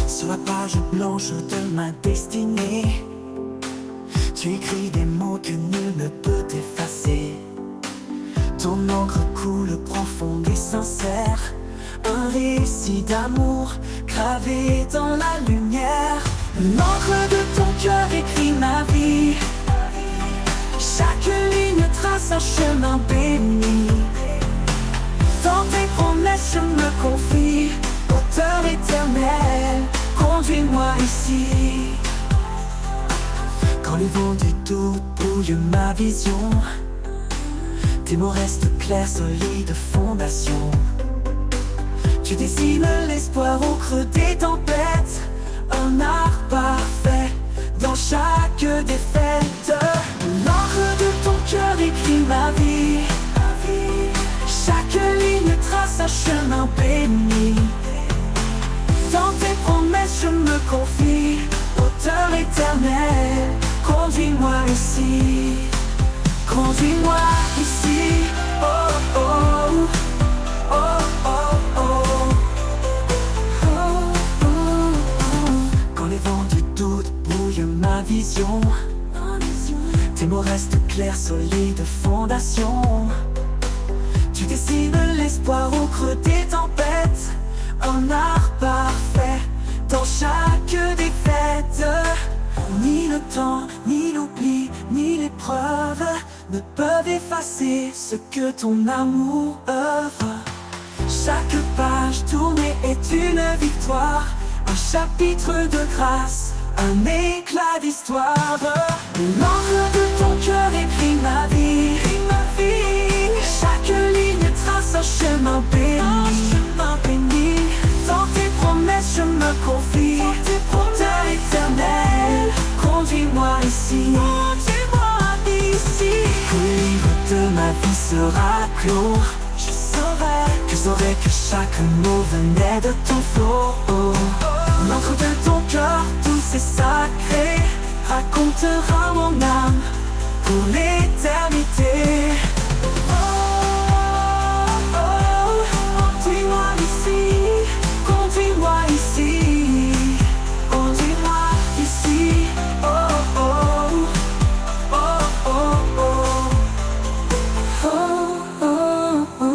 Sur la page blanche de ma destinée, tu écris des mots que nul ne peut effacer. Ton encre coule profonde et sincère, un récit d'amour gravé dans la lumière. L'encre de ton cœur écrit ma vie, chaque ligne trace un chemin béni. Dans tes promesses je me confie, auteur éternel, conduis-moi ici. Quand les vents du doute brouillent ma vision, tes mots restent clairs, solides fondations. Tu dessines l'espoir au creux des tempêtes, un art parfait dans chaque défaite. L'encre de ton cœur écrit ma vie, chaque ligne trace un chemin béni. Dans tes promesses je me confie, auteur éternel, conduis-moi ici. Conduis-moi ici, oh oh, oh oh oh, oh oh oh. Quand les vents du doute brouillent ma vision, tes mots restent clairs, solides fondations. Tu dessines l'espoir au creux des tempêtes, un art parfait dans chaque défaite. Ni le temps, ni l'oubli, ni l'épreuve ne peuvent effacer ce que ton amour œuvre. Chaque page tournée est une victoire, un chapitre de grâce, un éclat d'histoire. L'encre de ton cœur écrit ma vie, chaque ligne trace un chemin béni. Dans tes promesses je me confie, auteur éternel, conduis-moi ici. Quand le livre de ma vie sera clos, je saurai que chaque mot venait de ton flot. L'encre de ton cœur douce et sacré racontera mon âme pour l'éternité. Conduis-moi ici, conduis-moi ici, conduis-moi ici, oh oh, oh oh oh, oh oh oh.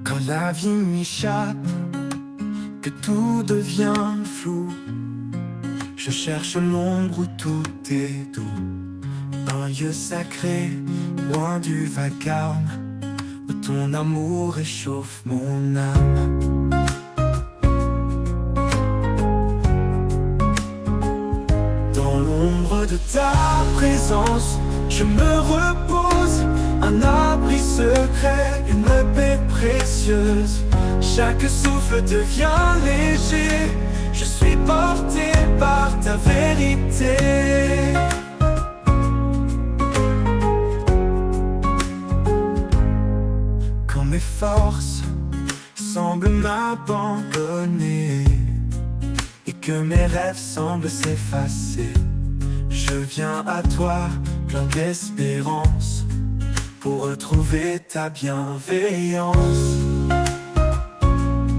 Quand la vie m'échappe, que tout devient flou, je cherche l'ombre où tout est doux. Un lieu sacré, loin du vacarme, où ton amour réchauffe mon âme. Dans l'ombre de ta présence, je me repose. un abri secret, une paix précieuse. Chaque souffle devient léger, je suis porté par ta vérité. Quand mes forces semblent m'abandonner et que mes rêves semblent s'effacer, je viens à toi plein d'espérance pour retrouver ta bienveillance.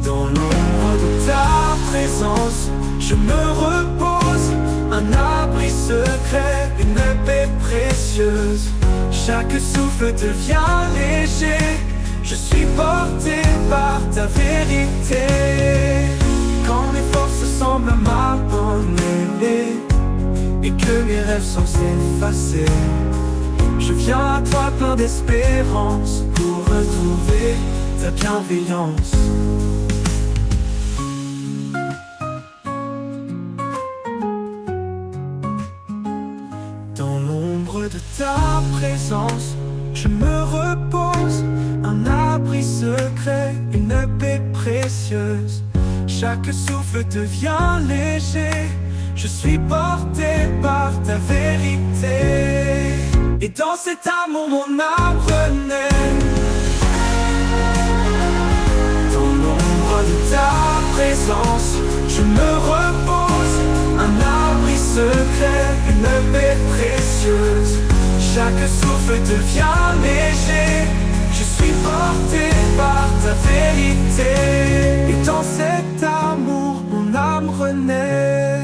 Dans l'ombre de ta présence, je me repose, un abri secret, une paix précieuse. Chaque souffle devient léger, je suis porté par ta vérité. Quand mes forces semblent m'abandonner et que mes rêves semblent s'effacer, je viens à toi plein d'espérance pour retrouver ta bienveillance. Dans l'ombre de ta présence, je me repose, un abri secret, une paix précieuse. Chaque souffle devient léger, je suis porté par ta vérité. Et dans cet amour mon âme renaît. Dans l'ombre de ta présence, je me repose, un abri secret, une paix précieuse. Chaque souffle devient léger, je suis porté par ta vérité. Et dans cet amour mon âme renaît.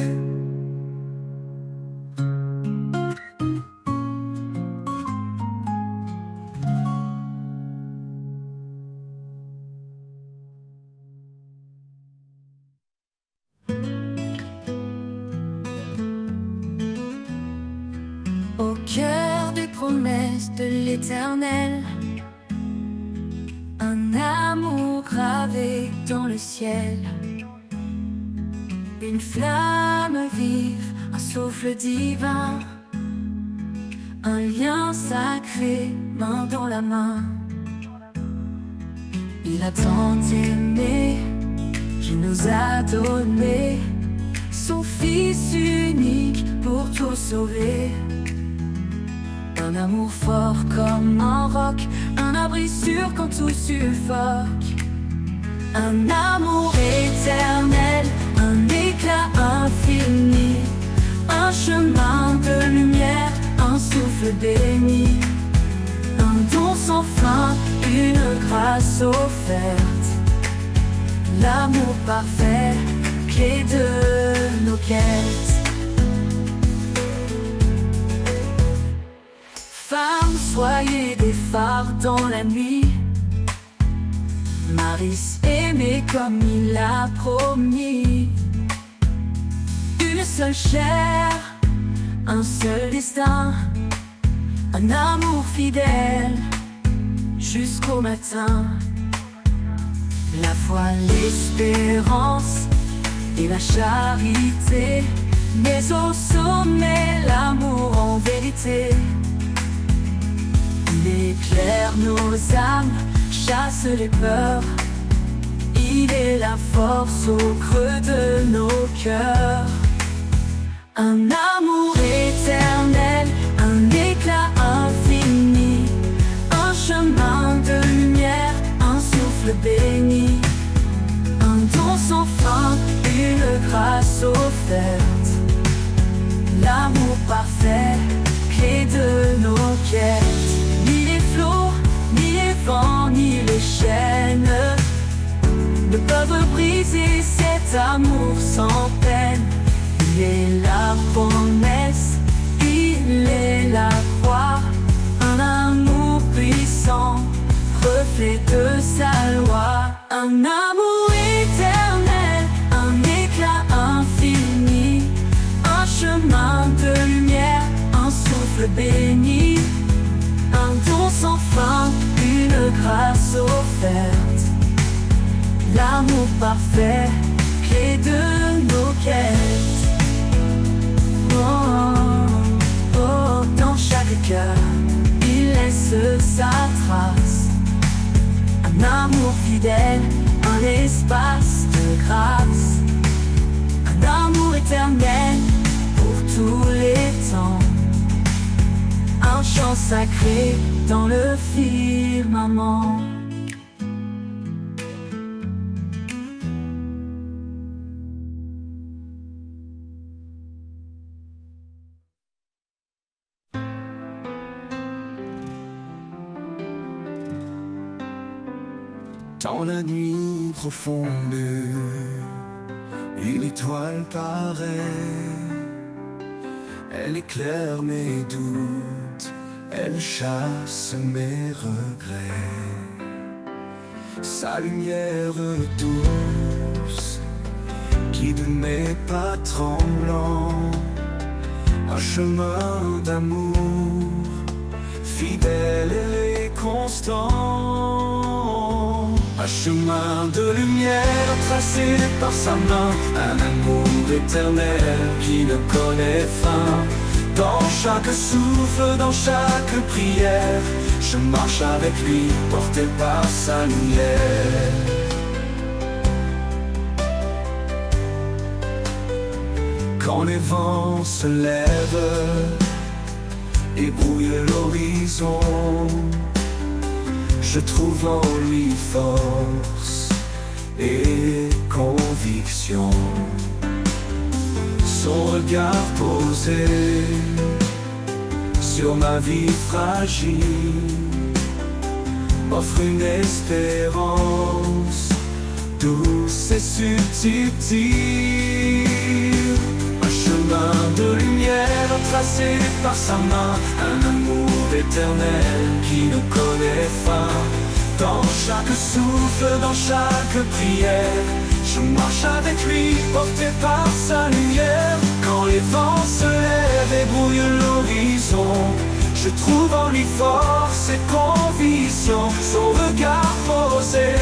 Au cœur des promesses de l'Éternel, un amour gravé dans le ciel, une flamme vive, un souffle divin, un lien sacré, main dans la main. Il a tant aimé, il nous a donné son Fils unique pour tout sauver. Un amour fort comme un roc, un abri sûr quand tout suffoque. Un amour éternel, un éclat infini, un chemin de lumière, un souffle béni, un don sans fin, une grâce offerte. L'amour parfait, clé de nos quêtes. Femmes, soyez des phares dans la nuit. Maris, aimé comme il l'a promis. Une seule chair, un seul destin, un amour fidèle jusqu'au matin. La foi, l'espérance et la charité, mais au sommet l'amour en vérité. Il éclaire nos âmes, chasse les peurs. Il est la force au creux de nos cœurs. Un amour éternel, un éclat infini, un chemin de lumière, un souffle béni, un don sans fin, une grâce offerte. L'amour parfait, clé de nos quêtes. Ni les flots, ni les vents, ni les chaînes ne peuvent briser cet amour sans peine. Il est la promesse, il est la croix, un amour puissant, reflet de sa loi. Un amour éternel, un éclat infini, un chemin de lumière, un souffle béni, un don sans fin, une grâce offerte. L'amour parfait, clé de nos quêtes. Oh, oh, dans chaque cœur, il laisse sa un amour fidèle, un espace de grâce, un amour éternel pour tous les temps, un chant sacré dans le firmament. Dans la nuit profonde, une étoile paraît. Elle éclaire mes doutes, elle chasse mes regrets. Sa lumière douce guide mes pas tremblants. Un chemin d'amour fidèle et constant. Un chemin de lumière tracé par sa main, un amour éternel qui ne connaît fin. Dans chaque souffle, dans chaque prière, je marche avec lui, porté par sa lumière. Quand les vents se lèvent et brouillent l'horizon, je trouve en lui force et conviction. Son regard posé sur ma vie fragile offre une espérance douce et subtile. Un chemin de lumière tracé par sa main, un amour éternel qui ne connaît fin. Dans chaque souffle, dans chaque prière, je marche avec lui, porté par sa lumière. Quand les vents se lèvent et brouillent l'horizon, je trouve en lui force et conviction. Son regard posé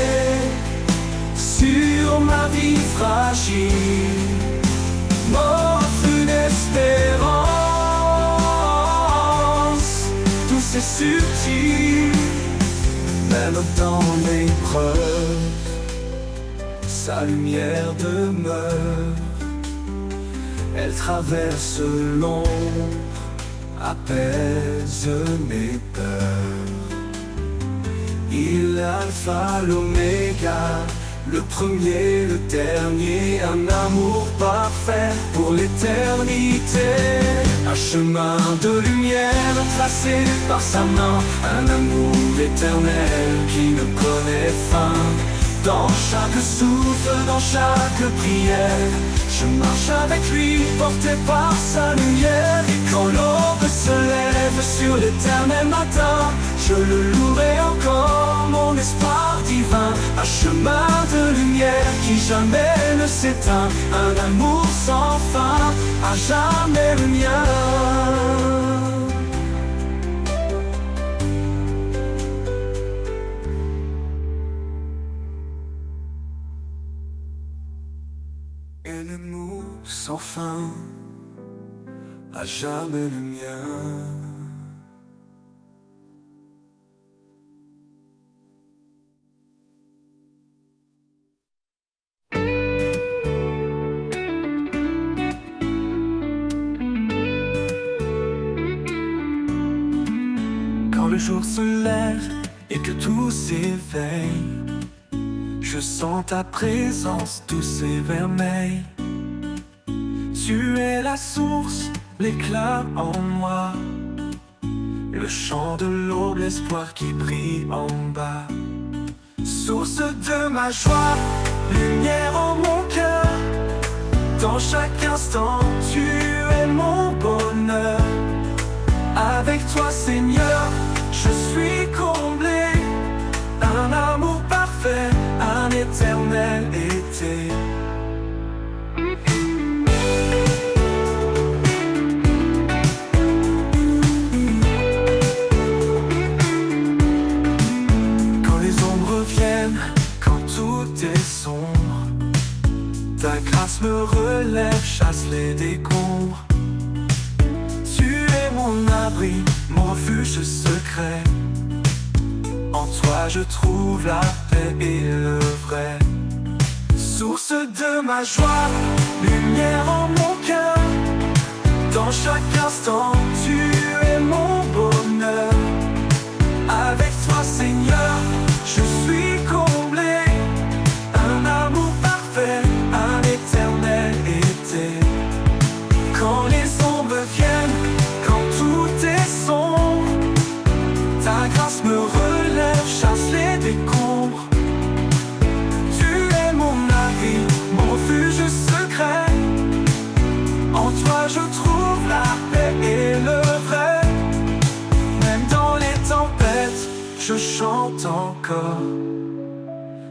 sur ma vie fragile m'offre une espérance douce et subtile. Même dans l'épreuve, sa lumière demeure. Elle traverse l'ombre, apaise mes peurs. Il est l'alpha, l'oméga, le premier, le dernier, un amour parfait pour l'éternité. Un chemin de lumière tracé par sa main, un amour éternel qui ne connaît fin. Dans chaque souffle, dans chaque prière, je marche avec lui, porté par sa lumière. Et quand l'aube se lève sur l'éternel matin, je le louerai encore, mon espoir divin. Un chemin de lumière qui jamais ne s'éteint, un amour sans fin, à jamais le mien. Un amour sans fin, à jamais le mien. Quand le jour se lève et que tout s'éveille, je sens ta présence douce et vermeille. Tu es la source, l'éclat en moi, le chant de l'aube, l'espoir qui brille en bas. Source de ma joie, lumière en mon cœur. Dans chaque instant, tu es mon bonheur. Avec toi, Seigneur, je suis comblé. Un amour parfait, un éternel été. Quand les ombres viennent, quand tout est sombre, ta grâce me relève, chasse les décombres. Tu es mon abri, mon refuge secret. En toi je trouve la paix et le vrai. Source de ma joie, lumière en mon cœur. Dans chaque instant, tu es mon bonheur. Avec toi, Seigneur, je suis comblé. Un amour parfait, un éternel été. Quand les ombres viennent, quand tout est sombre, ta grâce me relève, chasse les décombres. Tu es mon abri, mon refuge secret. En toi je trouve la paix et le vrai. Même dans les tempêtes, je chante encore.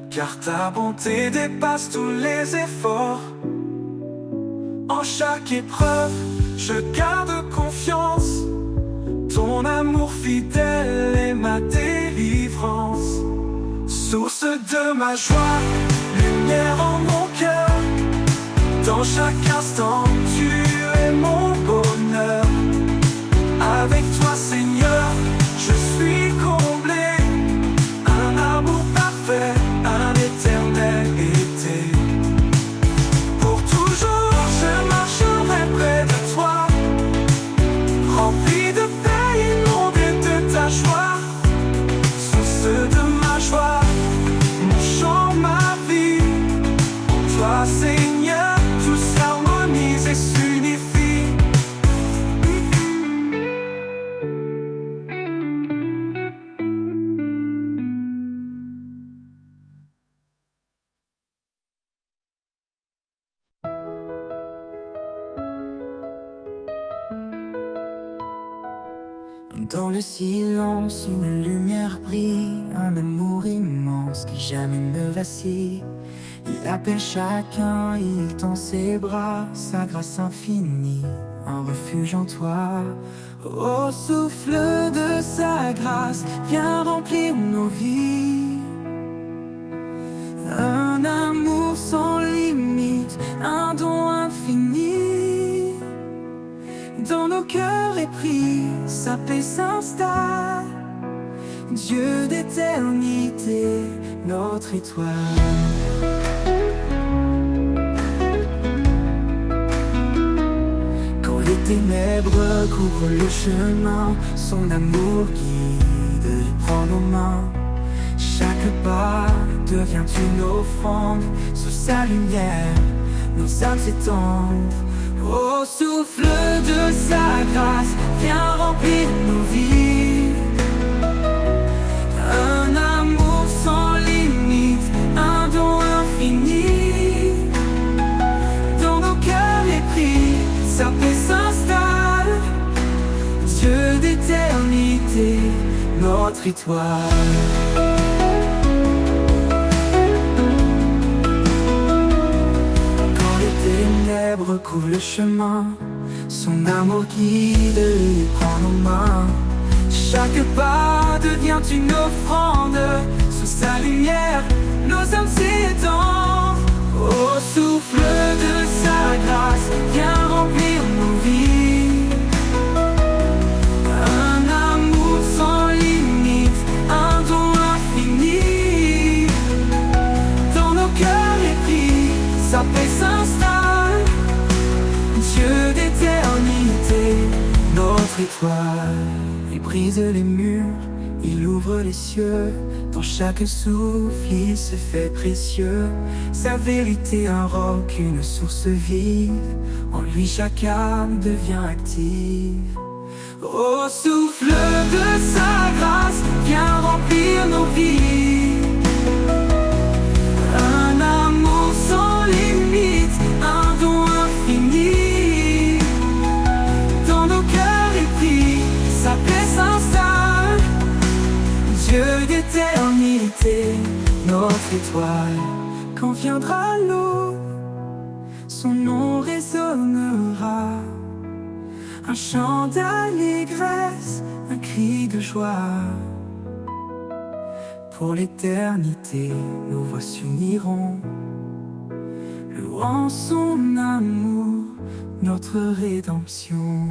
Car ta bonté dépasse tous les efforts. En chaque épreuve, je garde confiance. Ton amour fidèle est ma délivrance. Source de ma joie, lumière en mon cœur. Dans chaque instant, tu es mon bonheur. Avec toi, Seigneur, je suis comblé. Un amour parfait, un éternel été. Pour toujours, je marcherai près de toi, rempli de paix, inondé de ta joie. Source de ma joie, mon chant, ma vie. En toi, Seigneur, tout s'harmonise et s'unifie. Dans le silence, une lumière brille, un amour immense qui jamais ne vacille. Il appelle chacun, il tend ses bras, sa grâce infinie, un refuge en toi. Au souffle de sa grâce, viens remplir nos vies. Un amour sans limite, un don infini. Dans nos cœurs épris, sa paix s'installe. Dieu d'éternité, notre étoile. Quand les ténèbres couvrent le chemin, son amour guide et prend nos mains. Chaque pas devient une offrande. Sous sa lumière, nos âmes s'étendent. Au souffle de sa grâce, viens remplir nos vies. Un amour sans limite, un don infini. Dans nos cœurs épris, sa paix s'installe. Dieu d'éternité, notre étoile. Recouvre le chemin, son amour guide et prend nos mains. Chaque pas devient une offrande. Sous sa lumière, nos âmes s'étendent. Au souffle de sa grâce, viens remplir nos vies. Un amour sans limite, un don infini. Dans nos cœurs épris, sa paix s'installe. Dieu d'éternité, notre étoile. Il brise les murs, il ouvre les cieux. Dans chaque souffle, il se fait précieux. Sa vérité, un roc, une source vive. En lui, chaque âme devient active. Au souffle de sa grâce, viens remplir nos vies. Un amour sans limite, un don infini. Sa paix s'installe. Dieu d'éternité, notre étoile. Quand viendra l'aube, son nom résonnera. Un chant d'allégresse, un cri de joie. Pour l'éternité, nos voix s'uniront, louant son amour, notre rédemption.